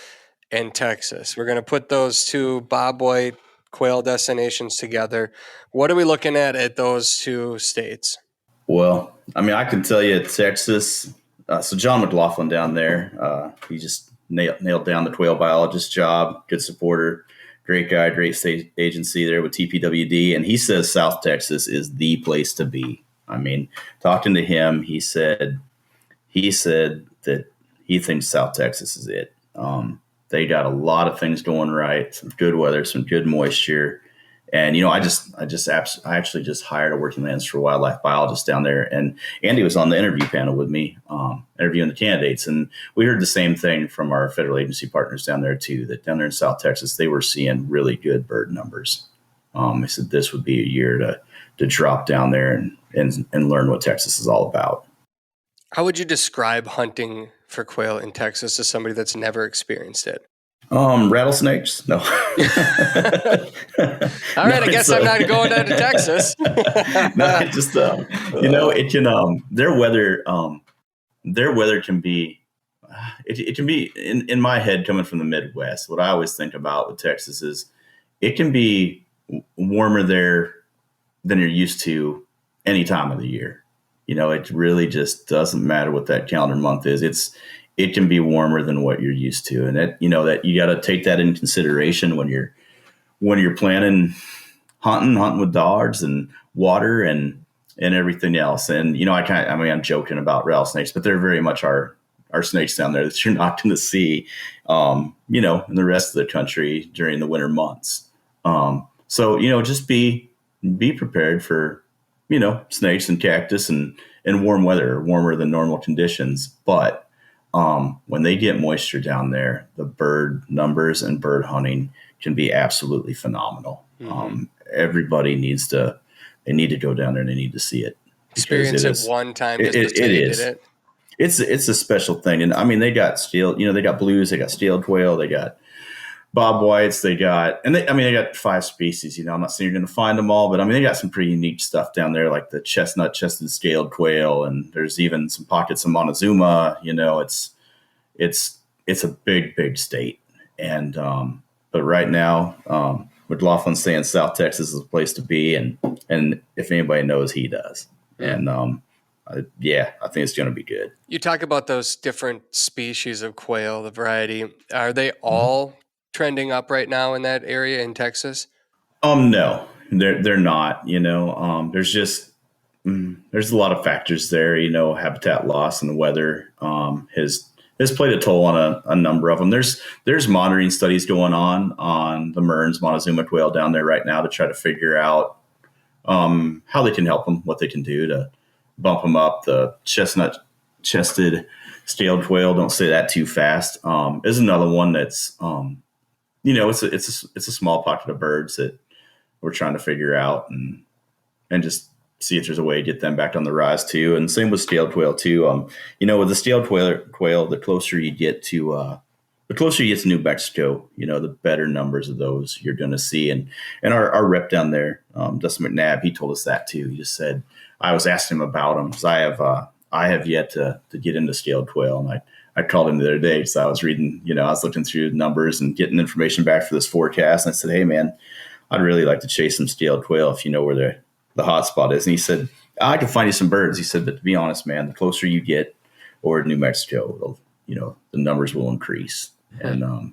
and Texas. We're going to put those two bobwhite quail destinations together. What are we looking at those two states? Well, I mean, I can tell you Texas. So John McLaughlin down there, he just nailed down the quail biologist job. Good supporter. Great guy, great state agency there with TPWD. And he says South Texas is the place to be. I mean, talking to him, he said that he thinks South Texas is it. They got a lot of things going right, some good weather, some good moisture. And, I actually just hired a working lands for wildlife biologist down there. And Andy was on the interview panel with me, interviewing the candidates. And we heard the same thing from our federal agency partners down there too, that down there in South Texas, they were seeing really good bird numbers. They said this would be a year to drop down there and learn what Texas is all about. How would you describe hunting for quail in Texas to somebody that's never experienced it? Rattlesnakes? No. All right, I guess I'm not going down to Texas. No, it just it can their weather can be it can be in my head coming from the Midwest. What I always think about with Texas is it can be warmer there than you're used to any time of the year. It really just doesn't matter what that calendar month is. it can be warmer than what you're used to. And that, that you got to take that into consideration when you're planning hunting with dogs and water and everything else. And, I'm joking about rattlesnakes, but they're very much our snakes down there that you're not going to see, in the rest of the country during the winter months. So, just be prepared for, snakes and cactus and warm weather, warmer than normal conditions. But when they get moisture down there, the bird numbers and bird hunting can be absolutely phenomenal. Mm-hmm. Everybody needs to go down there and they need to see it. Experience it one time. Just It is. did it. It's a special thing. And I mean, they got they got blues, they got scaled quail, they got bob whites, they got 5 species. I'm not saying you're going to find them all, but they got some pretty unique stuff down there, like the chestnut chested scaled quail, and there's even some pockets of Montezuma. It's a big state, and but right now, McLaughlin's saying South Texas is the place to be, and if anybody knows, he does, and I think it's going to be good. You talk about those different species of quail, the variety. Are they all trending up right now in that area in Texas? No, they're not. There's just there's a lot of factors there. Habitat loss and the weather has played a toll on a number of them. There's monitoring studies going on the Mearns Montezuma quail down there right now to try to figure out how they can help them, what they can do to bump them up. The chestnut chested scaled quail, don't say that too fast, is another one that's it's a small pocket of birds that we're trying to figure out and just see if there's a way to get them back on the rise too. And same with scaled quail too. With the scaled quail, the closer you get to New Mexico, the better numbers of those you're going to see. And our rep down there, Dustin McNabb, he told us that too. He just said, I was asking him about them because I have yet to get into scaled quail, and I called him the other day because I was reading, I was looking through numbers and getting information back for this forecast. And I said, hey, man, I'd really like to chase some scaled quail if you know where the hot spot is. And he said, I can find you some birds. He said, but to be honest, man, the closer you get over to New Mexico, the numbers will increase. And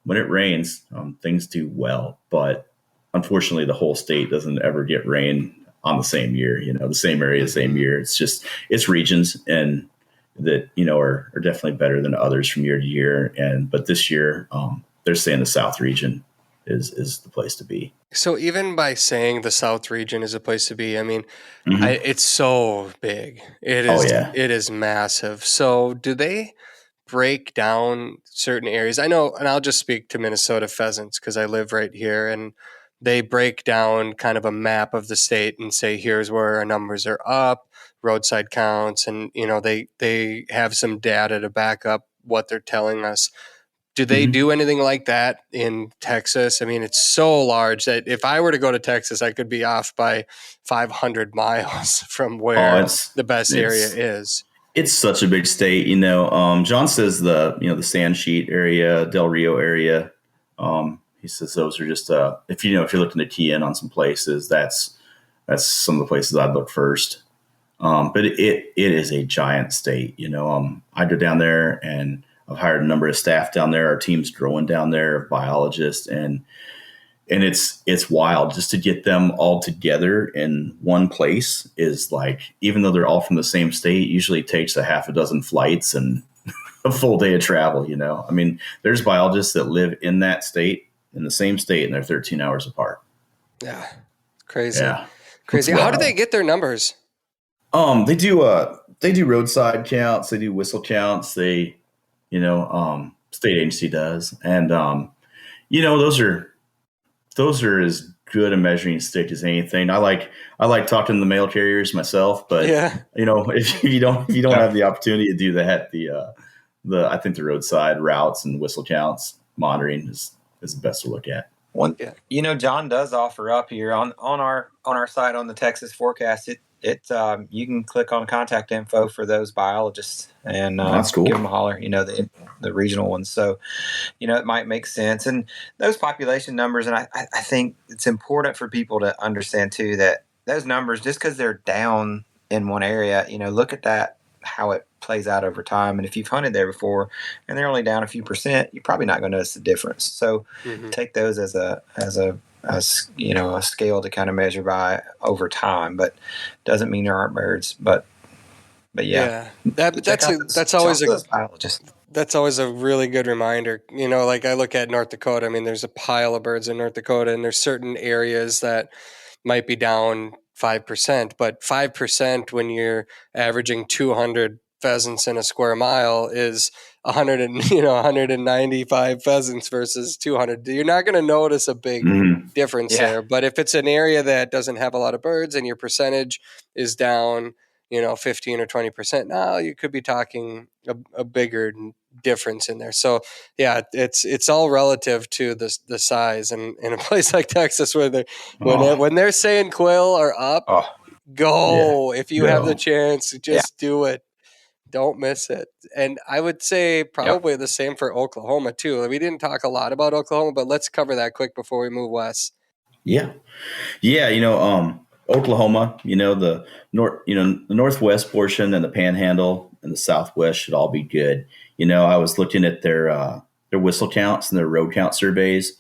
when it rains, things do well. But unfortunately, the whole state doesn't ever get rain on the same year, the same area, the same year. It's regions and that, are definitely better than others from year to year. But this year, they're saying the South region is the place to be. So even by saying the South region is a place to be, it's so big. It is. It is massive. So do they break down certain areas? I know, and I'll just speak to Minnesota pheasants because I live right here, and they break down kind of a map of the state and say, here's where our numbers are up, roadside counts, and they have some data to back up what they're telling us. Do they do anything like that in Texas? It's so large that if I were to go to Texas, I could be off by 500 miles from where the best area is. It's such a big state, John says the Sand Sheet area, Del Rio area. He says those are just if you're looking to key in on some places, that's some of the places I'd look first. But it is a giant state. I go down there and I've hired a number of staff down there. Our team's growing down there of biologists, and it's wild just to get them all together in one place is like, even though they're all from the same state, usually it takes a half a dozen flights and a full day of travel. There's biologists that live in that state, in the same state, and they're 13 hours apart. Yeah. Crazy. Yeah. Crazy. How do they get their numbers? They do roadside counts. They do whistle counts. They, state agency does. And, those are as good a measuring stick as anything. I like talking to the mail carriers myself, but if you don't have the opportunity to do that, I think the roadside routes and whistle counts monitoring is the best to look at. John does offer up here on our site on the Texas forecast. You can click on contact info for those biologists and that's cool. Give them a holler. The regional ones. So, it might make sense. And those population numbers, and I think it's important for people to understand too that those numbers, just because they're down in one area, look at that how it plays out over time. And if you've hunted there before and they're only down a few percent, you're probably not going to notice the difference. So take those as a scale to kind of measure by over time, but doesn't mean there aren't birds. But yeah, that's always a really good reminder. Like I look at North Dakota. I mean, there's a pile of birds in North Dakota, and there's certain areas that might be down 5%, but 5% when you're averaging 200 pheasants in a square mile is 195 pheasants versus 200. You're not going to notice a big difference there. But if it's an area that doesn't have a lot of birds and your percentage is down, 15 or 20%, now you could be talking a bigger difference in there. So yeah, it's all relative to the size. And in a place like Texas where when they're saying quail are up, go. If you have the chance, just do it. Don't miss it. And I would say probably the same for Oklahoma too. We didn't talk a lot about Oklahoma, but let's cover that quick before we move west. Yeah. Oklahoma, the northwest portion and the panhandle and the southwest should all be good. I was looking at their whistle counts and their road count surveys,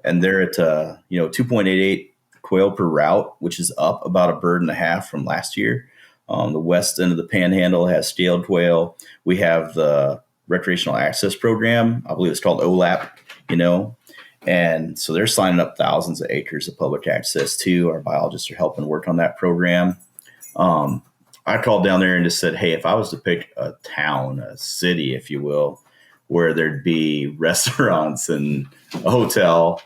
and they're at 2.88 quail per route, which is up about a bird and a half from last year. The west end of the panhandle has scaled quail. We have the recreational access program. I believe it's called OLAP, and so they're signing up thousands of acres of public access too. Our biologists are helping work on that program. I called down there and just said, hey, if I was to pick a town, a city, if you will, where there'd be restaurants and a hotel,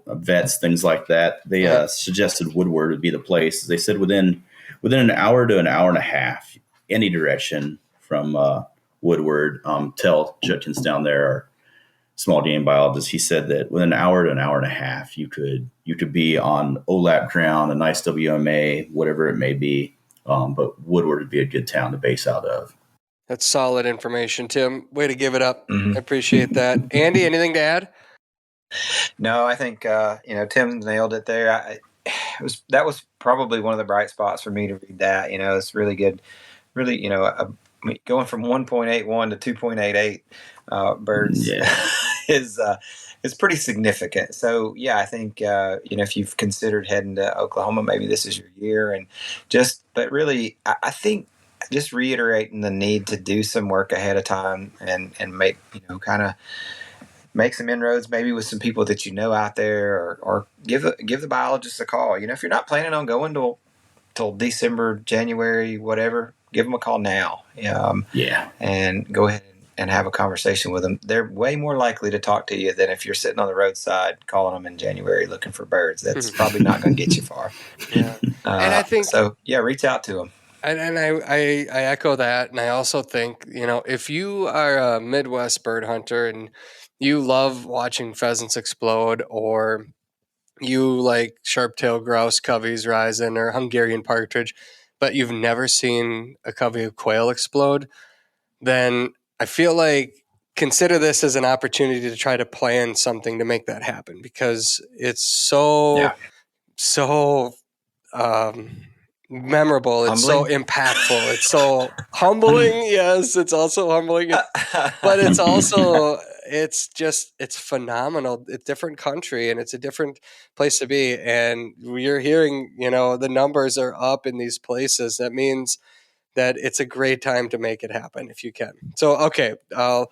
vets, things like that, they suggested Woodward would be the place. They said within an hour to an hour and a half, any direction from Woodward, Tell Judkins down there, our small game biologist, he said that within an hour to an hour and a half, you could be on OLAP ground, a nice WMA, whatever it may be. But Woodward would be a good town to base out of. That's solid information, Tim. Way to give it up. I appreciate that. Andy, anything to add? No, I think Tim nailed it there. That was probably one of the bright spots for me to read that. It's really good. Really, going from 1.81 to 2.88 birds is pretty significant. So yeah, I think if you've considered heading to Oklahoma, maybe this is your year. But really, I think just reiterating the need to do some work ahead of time and make kind of make some inroads maybe with some people that out there, or give the biologist a call. If you're not planning on going till December, January, whatever, give them a call now. And go ahead and have a conversation with them. They're way more likely to talk to you than if you're sitting on the roadside calling them in January looking for birds. That's probably not going to get you far. Yeah. And I think so. Yeah, reach out to them. And I echo that. And I also think, if you are a Midwest bird hunter and you love watching pheasants explode, or you like sharp-tailed grouse coveys rising, or Hungarian partridge, but you've never seen a covey of quail explode, then I feel like consider this as an opportunity to try to plan something to make that happen, because it's so memorable. It's so impactful. It's so humbling. Yes, it's also humbling, but it's also it's phenomenal. It's a different country and it's a different place to be. And you're hearing, the numbers are up in these places. That means that it's a great time to make it happen if you can. So, okay, I'll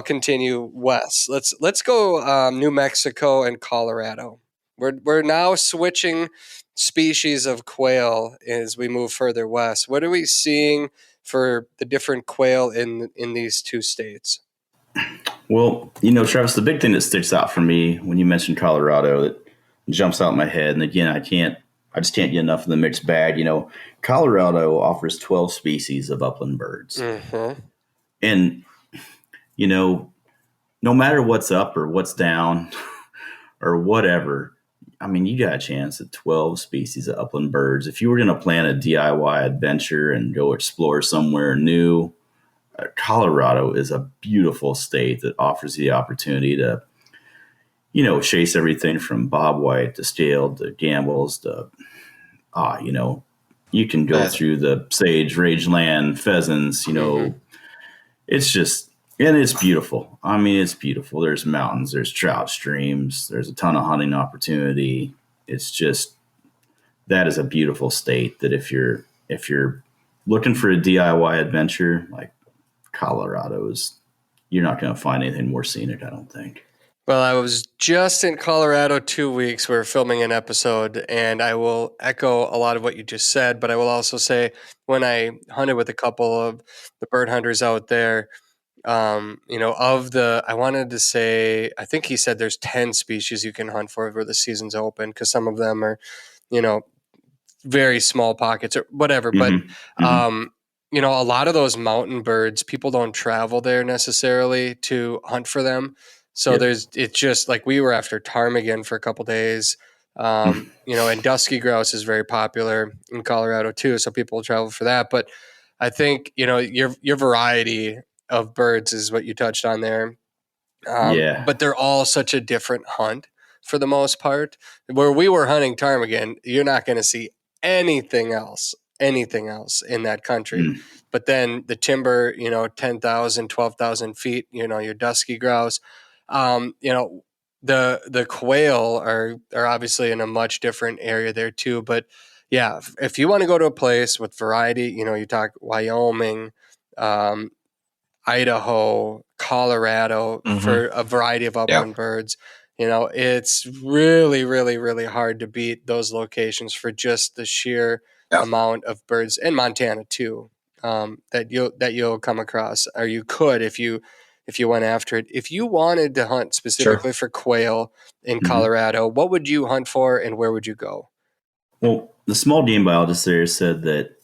continue west. Let's go New Mexico and Colorado. We're now switching species of quail as we move further west. What are we seeing for the different quail in these two states? Well, Travis, the big thing that sticks out for me when you mentioned Colorado that jumps out in my head, and again, I just can't get enough of the mixed bag. Colorado offers 12 species of upland birds. And, no matter what's up or what's down or whatever, I mean, you got a chance at 12 species of upland birds. If you were going to plan a DIY adventure and go explore somewhere new, Colorado is a beautiful state that offers you the opportunity to, chase everything from bobwhite to scaled to gambles to, You can go through the sage, rangeland, pheasants, it's just, and it's beautiful. I mean, it's beautiful. There's mountains, there's trout streams, there's a ton of hunting opportunity. It's just, that is a beautiful state that if you're looking for a DIY adventure, like Colorado you're not going to find anything more scenic, I don't think. Well, I was just in Colorado 2 weeks. We were filming an episode, and I will echo a lot of what you just said, but I will also say when I hunted with a couple of the bird hunters out there, I wanted to say, I think he said there's 10 species you can hunt for where the season's open, because some of them are, very small pockets or whatever. Mm-hmm. But, a lot of those mountain birds, people don't travel there necessarily to hunt for them. So it's just like we were after ptarmigan for a couple days, and dusky grouse is very popular in Colorado too. So people travel for that. But I think, your variety of birds is what you touched on there. But they're all such a different hunt for the most part. Where we were hunting ptarmigan, you're not going to see anything else in that country. But then the timber, 10,000, 12,000 feet, your dusky grouse, the quail are obviously in a much different area there too. But yeah, if you want to go to a place with variety, you talk Wyoming, Idaho, Colorado for a variety of upland birds, it's really, really, really hard to beat those locations for just the sheer amount of birds, and Montana too, that you'll come across, or you could if you went after it. If you wanted to hunt specifically for quail in Colorado, what would you hunt for and where would you go? Well, the small game biologist there said that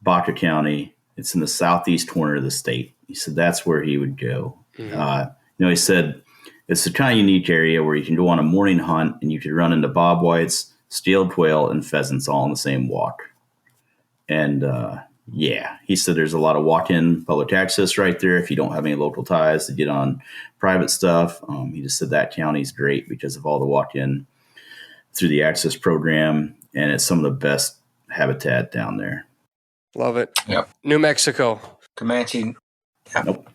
Baca County, it's in the southeast corner of the state. He said that's where he would go. He said it's a kind of unique area where you can go on a morning hunt and you could run into bobwhites, steeled quail, and pheasants all in the same walk. And he said there's a lot of walk-in public access right there if you don't have any local ties to get on private stuff. He just said that county's great because of all the walk-in through the access program, and it's some of the best habitat down there. Love it. Yep. New Mexico. Comanche. Yeah. Nope.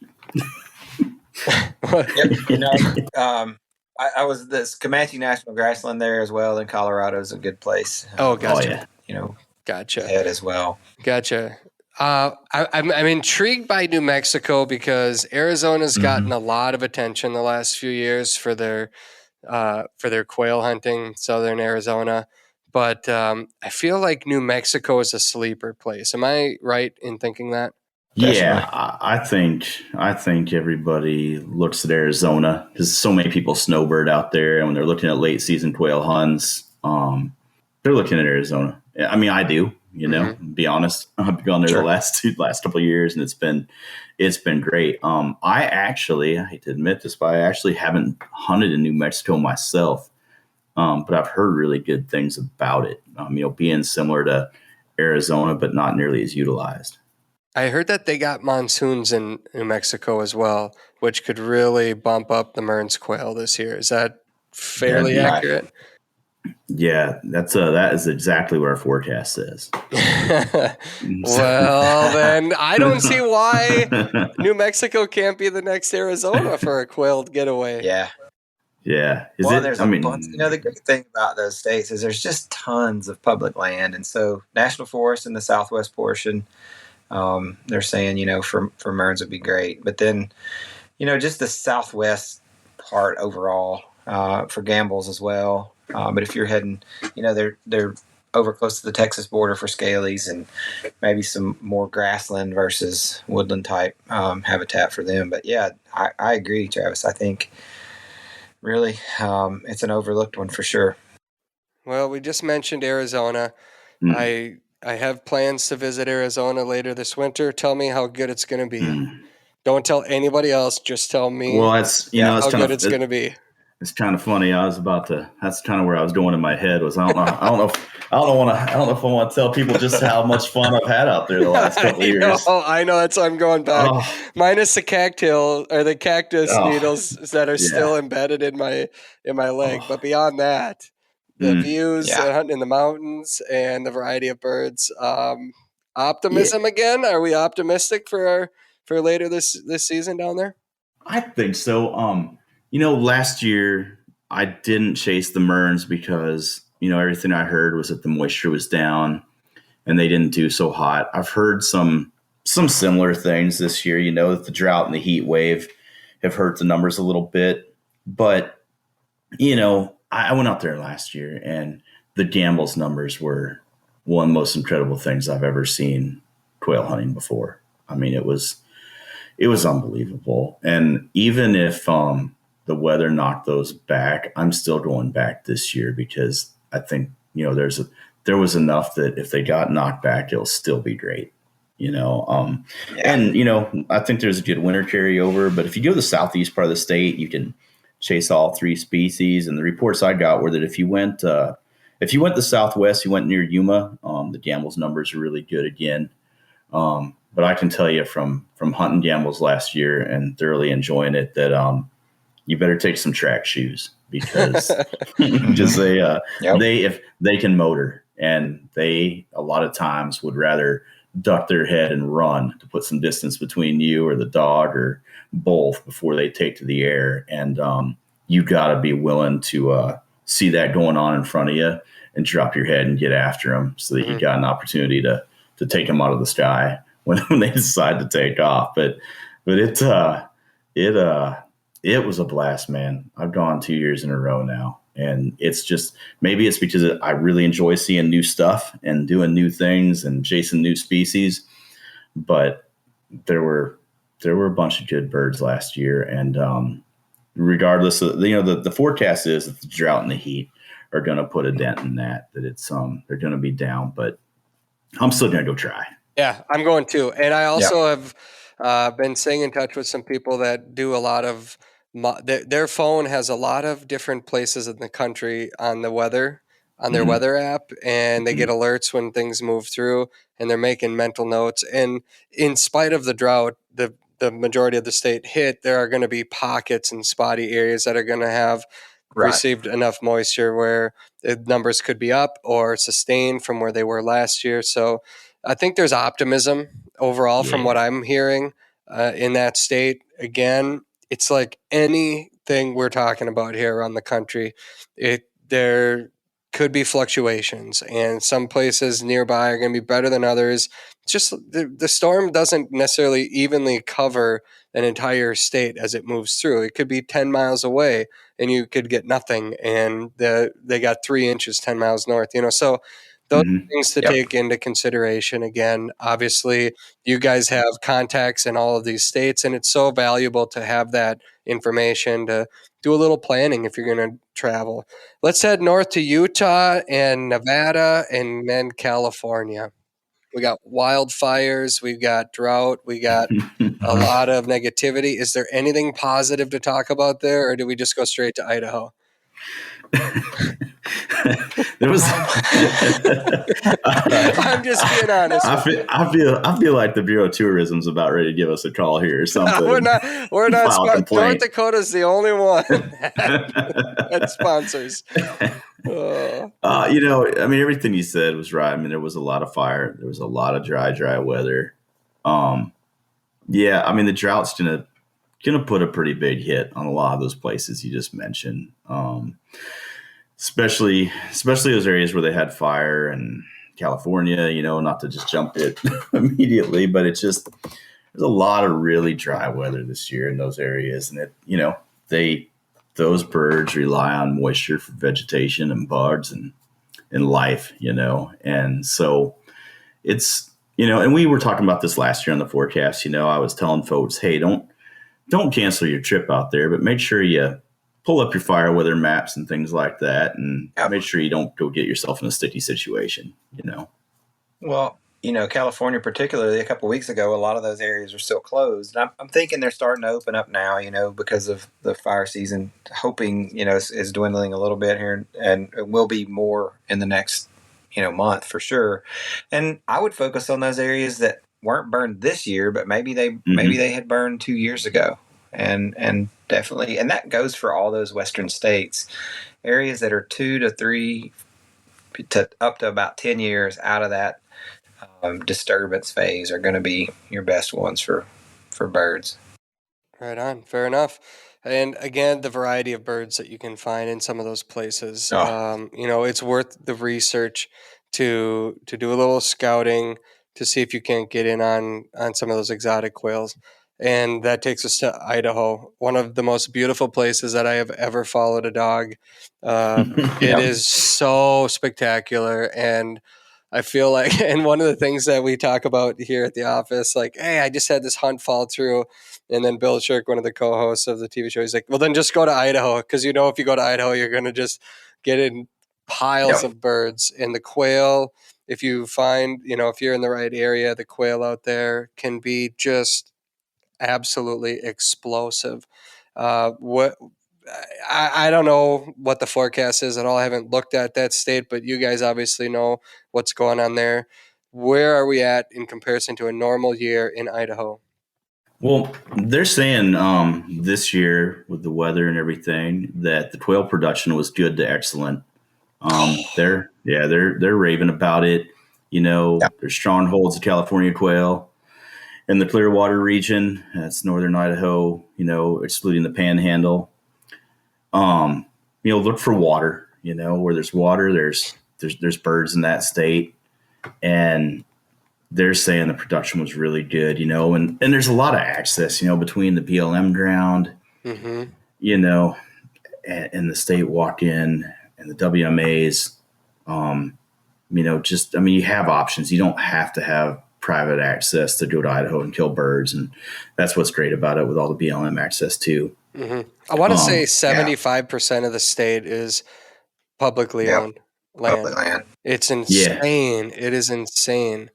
I was this Comanche National Grassland there as well, and Colorado is a good place. Oh, gotcha. Gotcha. Head as well. Gotcha. I'm intrigued by New Mexico because Arizona's gotten a lot of attention the last few years for their quail hunting, southern Arizona. But I feel like New Mexico is a sleeper place. Am I right in thinking that? Yeah, I think everybody looks at Arizona because so many people snowbird out there, and when they're looking at late season quail hunts, they're looking at Arizona. I mean, I do, be honest. I've gone there the last couple of years, and it's been great. I hate to admit this, but I actually haven't hunted in New Mexico myself, but I've heard really good things about it. Being similar to Arizona, but not nearly as utilized. I heard that they got monsoons in New Mexico as well, which could really bump up the Mearns quail this year. Is that fairly accurate? Yeah, that is exactly what our forecast says. Well, then I don't see why New Mexico can't be the next Arizona for a quailed getaway. Yeah. Yeah. The great thing about those states is there's just tons of public land. And so national forest in the southwest portion, they're saying, for Mearns would be great. But then, just the southwest part overall for Gambles as well. But if you're heading, they're over close to the Texas border for scalies and maybe some more grassland versus woodland type habitat for them. But yeah, I agree, Travis. I think really it's an overlooked one for sure. Well, we just mentioned Arizona. I have plans to visit Arizona later this winter. Tell me how good it's going to be. Don't tell anybody else. Just tell me how good it's going to be. It's kind of funny. That's kind of where I was going in my head was, I don't know if I want to tell people just how much fun I've had out there the last couple of years. I know. That's why I'm going back. Minus the cactus needles that are still embedded in my leg. But beyond that, the views, Yeah. hunting in the mountains, and the variety of birds. Yeah, Optimism again. Are we optimistic for later this season down there? I think so. Last year I didn't chase the Merns because, everything I heard was that the moisture was down and they didn't do so hot. I've heard some similar things this year, that the drought and the heat wave have hurt the numbers a little bit. But, I went out there last year and the Gamble's numbers were one of the most incredible things I've ever seen quail hunting before. I mean, it was unbelievable. And even if the weather knocked those back, I'm still going back this year because I think, there was enough that if they got knocked back, it'll still be great. And, I think there's a good winter carryover. But if you go to the southeast part of the state, you can chase all three species. And the reports I got were that if you went to southwest, you went near Yuma, the Gamble's numbers are really good again. But I can tell you from hunting Gamble's last year and thoroughly enjoying it that you better take some track shoes because just if they can motor, and they a lot of times would rather duck their head and run to put some distance between you or the dog or both before they take to the air. And you got to be willing to see that going on in front of you and drop your head and get after them so that you got an opportunity to take them out of the sky when they decide to take off. But it was a blast, man. I've gone 2 years in a row now. And it's just, maybe it's because I really enjoy seeing new stuff and doing new things and chasing new species. But there were a bunch of good birds last year. And regardless of, the forecast is that the drought and the heat are going to put a dent in that it's, they're going to be down, but I'm still going to go try. Yeah, I'm going too. And I also have been staying in touch with some people that do a lot of their phone has a lot of different places in the country on the weather, on their weather app, and they get alerts when things move through, and they're making mental notes. And in spite of the drought, the majority of the state hit, there are going to be pockets and spotty areas that are going to have received enough moisture where the numbers could be up or sustained from where they were last year. So I think there's optimism overall from what I'm hearing in that state. Again, it's like anything we're talking about here around the country, there could be fluctuations, and some places nearby are going to be better than others. It's just the storm doesn't necessarily evenly cover an entire state as it moves through. It could be 10 miles away and you could get nothing, and they got 3 inches 10 miles north, so those are things to take into consideration. Again, obviously, you guys have contacts in all of these states, and it's so valuable to have that information to do a little planning if you're going to travel. Let's head north to Utah and Nevada and then California. We got wildfires, we've got drought, we got a lot of negativity. Is there anything positive to talk about there, or do we just go straight to Idaho? There was. I'm just being honest. I feel like the Bureau of Tourism's about ready to give us a call here or something. We're not. North Dakota's the only one that sponsors. Everything you said was right. I mean, there was a lot of fire. There was a lot of dry weather. The drought's gonna put a pretty big hit on a lot of those places you just mentioned. Especially those areas where they had fire and California, not to just jump it immediately, but it's just, there's a lot of really dry weather this year in those areas. And those birds rely on moisture for vegetation and bugs and life, and so it's, and we were talking about this last year on the forecast. I was telling folks, hey, don't cancel your trip out there, but make sure you pull up your fire weather maps and things like that, and make sure you don't go get yourself in a sticky situation, Well, California particularly, a couple of weeks ago, a lot of those areas are still closed. I'm thinking they're starting to open up now, because of the fire season, hoping, is dwindling a little bit here, and it will be more in the next, month for sure. And I would focus on those areas that weren't burned this year, but maybe they had burned 2 years ago. and definitely, and that goes for all those western states. Areas that are 2 to 3 to up to about 10 years out of that disturbance phase are going to be your best ones for birds. Right on. Fair enough. And again, the variety of birds that you can find in some of those places, it's worth the research to do a little scouting to see if you can't get in on some of those exotic quails. And that takes us to Idaho, one of the most beautiful places that I have ever followed a dog. It is so spectacular, and I feel like, and one of the things that we talk about here at the office, like, hey, I just had this hunt fall through. And then Bill Shirk, one of the co-hosts of the TV show, he's like, well, then just go to Idaho. Because, if you go to Idaho, you're going to just get in piles of birds. And the quail, if you find, if you're in the right area, the quail out there can be just absolutely explosive. I don't know what the forecast is at all. I haven't looked at that state, but you guys obviously know what's going on there. Where are we at in comparison to a normal year in Idaho? Well, they're saying this year with the weather and everything that the quail production was good to excellent. They're raving about it. There's strongholds of California quail in the Clearwater region. That's northern Idaho. Excluding the Panhandle. Look for water. Where there's water, there's birds in that state, and they're saying the production was really good, and there's a lot of access, between the BLM ground, and the state walk-in and the WMAs. You have options. You don't have to have private access to go to Idaho and kill birds, and that's what's great about it with all the BLM access too. Mm-hmm. I want to say 75% of the state is publicly owned land. Public land. It's insane. Yeah. It is insane.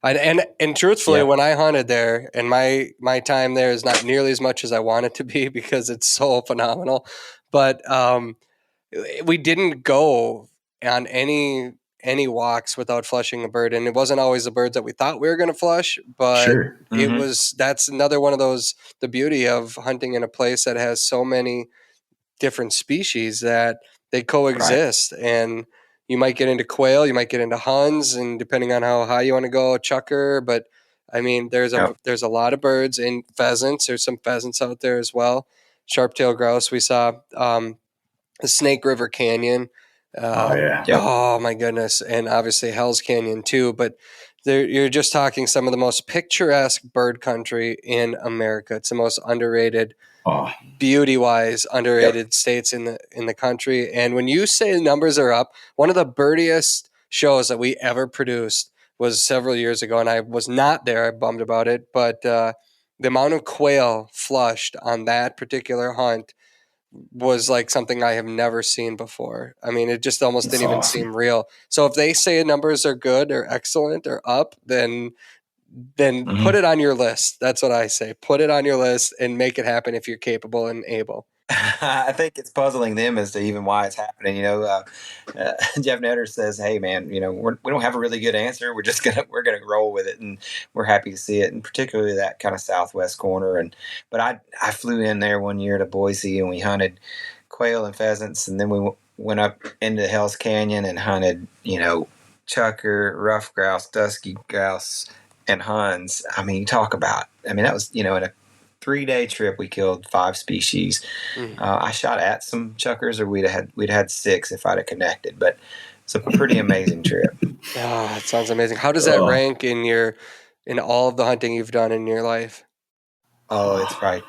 And truthfully, when I hunted there, and my time there is not nearly as much as I want it to be because it's so phenomenal, but we didn't go on any walks without flushing a bird, and it wasn't always the birds that we thought we were going to flush, but that's another one of those, the beauty of hunting in a place that has so many different species that they coexist. Right. And you might get into quail, you might get into huns, and depending on how high you want to go, chucker. But I mean, there's a lot of birds, and pheasants. There's some pheasants out there as well. Sharp-tailed grouse. We saw the Snake River Canyon. Oh my goodness, and obviously Hell's Canyon too. But you're just talking some of the most picturesque bird country in America. It's the most underrated. Beauty-wise, underrated states in the country. And when you say the numbers are up, one of the birdiest shows that we ever produced was several years ago, and I was not there. I bummed about it, but the amount of quail flushed on that particular hunt was like something I have never seen before. I mean, it just almost didn't even seem real. So if they say numbers are good or excellent or up, then put it on your list. That's what I say. Put it on your list and make it happen if you're capable and able. I think it's puzzling them as to even why it's happening. Jeff Netter says, "Hey, man, we don't have a really good answer. We're gonna roll with it, and we're happy to see it, and particularly that kind of southwest corner." But I flew in there one year to Boise, and we hunted quail and pheasants, and then we went up into Hell's Canyon and hunted, chucker, rough grouse, dusky grouse, and huns. I mean, that was, in a 3-day trip, we killed 5 species. I shot at some chuckers, or we'd had 6 if I'd have connected, but it's a pretty amazing trip. Oh, it sounds amazing. How does that rank in all of the hunting you've done in your life? Oh, it's probably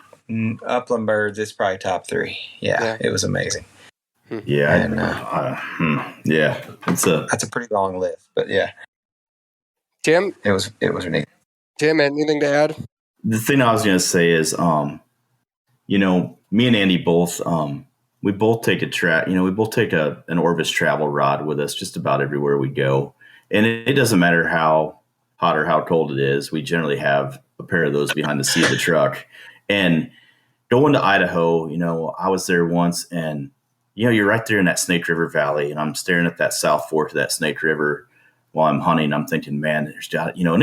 upland birds. It's probably top 3. Yeah. It was amazing. Yeah. And, that's a pretty long list, but yeah. Tim? It was neat. Tim, anything to add? The thing I was going to say is, me and Andy both, we both take we both take an Orvis travel rod with us just about everywhere we go. And it doesn't matter how hot or how cold it is. We generally have a pair of those behind the seat of the truck. And going to Idaho, I was there once, and, you're right there in that Snake River Valley, and I'm staring at that South Fork of that Snake River while I'm hunting. I'm thinking, man, and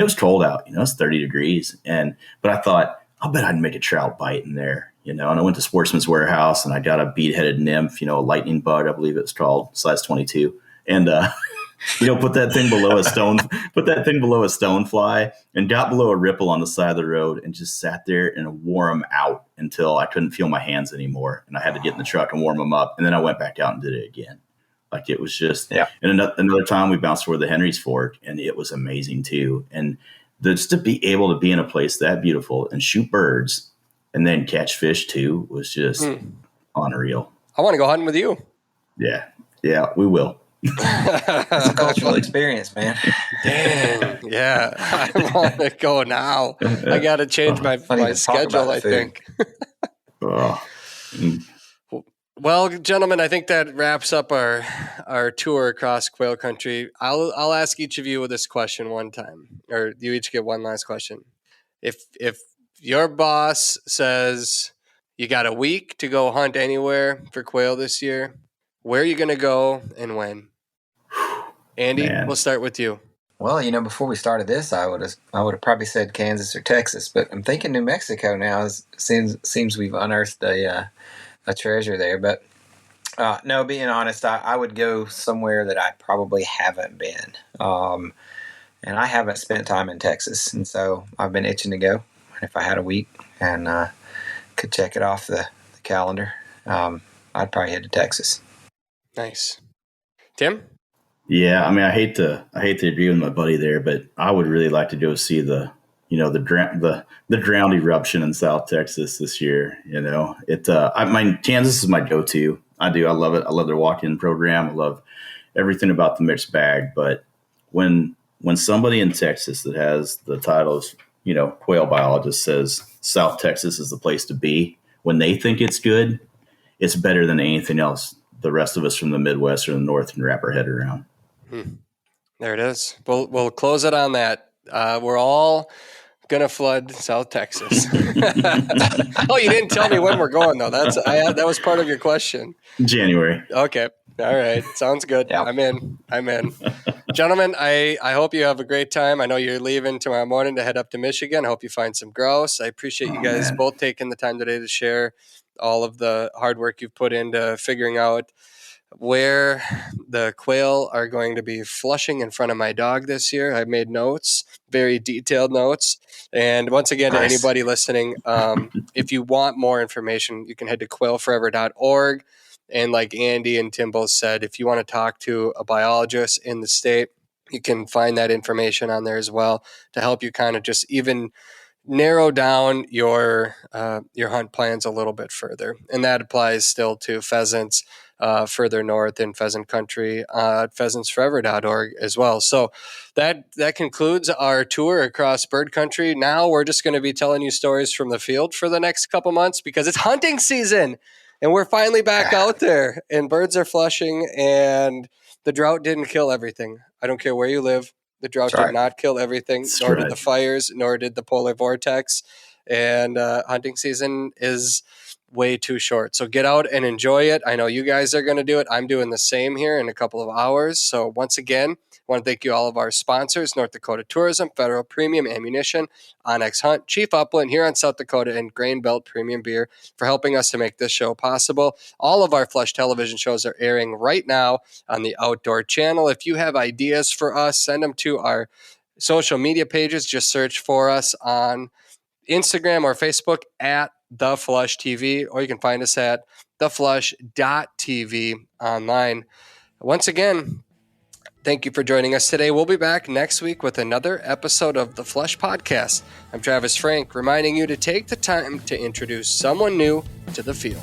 it was cold out, it's 30 degrees. But I thought, I'll bet I'd make a trout bite in there, And I went to Sportsman's Warehouse and I got a bead-headed nymph, a lightning bug, I believe it's called, size 22. And, put that thing below a stone fly and got below a ripple on the side of the road and just sat there and wore them out until I couldn't feel my hands anymore. And I had to get in the truck and warm them up. And then I went back out and did it again. Like it was just, yeah. And another time we bounced over the Henry's Fork and it was amazing too. And just to be able to be in a place that beautiful and shoot birds and then catch fish too was just unreal. I want to go hunting with you. Yeah, we will. It's a cultural experience, man. Dang, yeah. I want to go now. I got to change my schedule, I think. Well, gentlemen, I think that wraps up our tour across Quail Country. I'll ask each of you this question one time, or you each get one last question. If your boss says you got a week to go hunt anywhere for quail this year, where are you going to go and when? Andy, we'll start with you. Well, before we started this, I would have probably said Kansas or Texas, but I'm thinking New Mexico now. Seems we've unearthed a treasure there. But no, being honest, I would go somewhere that I probably haven't been, and I haven't spent time in Texas, and so I've been itching to go. And if I had a week and could check it off the calendar, I'd probably head to Texas. Nice, Tim. Yeah, I mean, I hate to agree with my buddy there, but I would really like to go see the Drought eruption in South Texas this year. Kansas is my go-to. I love it. I love their walk-in program. I love everything about the mixed bag. But when somebody in Texas that has the title of quail biologist says South Texas is the place to be, when they think it's good, it's better than anything else the rest of us from the Midwest or the North can wrap our head around. There it is. We'll close it on that. We're all gonna flood South Texas. Oh, you didn't tell me when we're going though. That was part of your question. January. Okay. All right. Sounds good. Yep. I'm in. Gentlemen, I hope you have a great time. I know you're leaving tomorrow morning to head up to Michigan. I hope you find some grouse. I appreciate you guys both taking the time today to share all of the hard work you've put into figuring out where the quail are going to be flushing in front of my dog this year. I made notes, very detailed notes. And once again, to anybody listening, if you want more information, you can head to quailforever.org. And like Andy and Tim both said, if you want to talk to a biologist in the state, you can find that information on there as well to help you kind of just even narrow down your hunt plans a little bit further. And that applies still to pheasants further north in pheasant country, pheasantsforever.org as well. So that concludes our tour across bird country. Now we're just going to be telling you stories from the field for the next couple months because it's hunting season and we're finally back out there and birds are flushing and the drought didn't kill everything. I don't care where you live. The drought did not kill everything, nor did the fires, nor did the polar vortex. And hunting season is way too short. So get out and enjoy it. I know you guys are going to do it. I'm doing the same here in a couple of hours. So once again, I want to thank you all of our sponsors, North Dakota Tourism, Federal Premium Ammunition, Onyx Hunt, Chief Upland here on South Dakota, and Grain Belt Premium Beer for helping us to make this show possible. All of our Flush television shows are airing right now on the Outdoor Channel. If you have ideas for us, send them to our social media pages. Just search for us on Instagram or Facebook at The Flush TV, or you can find us at theflush.tv online. Once again, thank you for joining us today. We'll be back next week with another episode of The Flush Podcast. I'm Travis Frank, reminding you to take the time to introduce someone new to the field.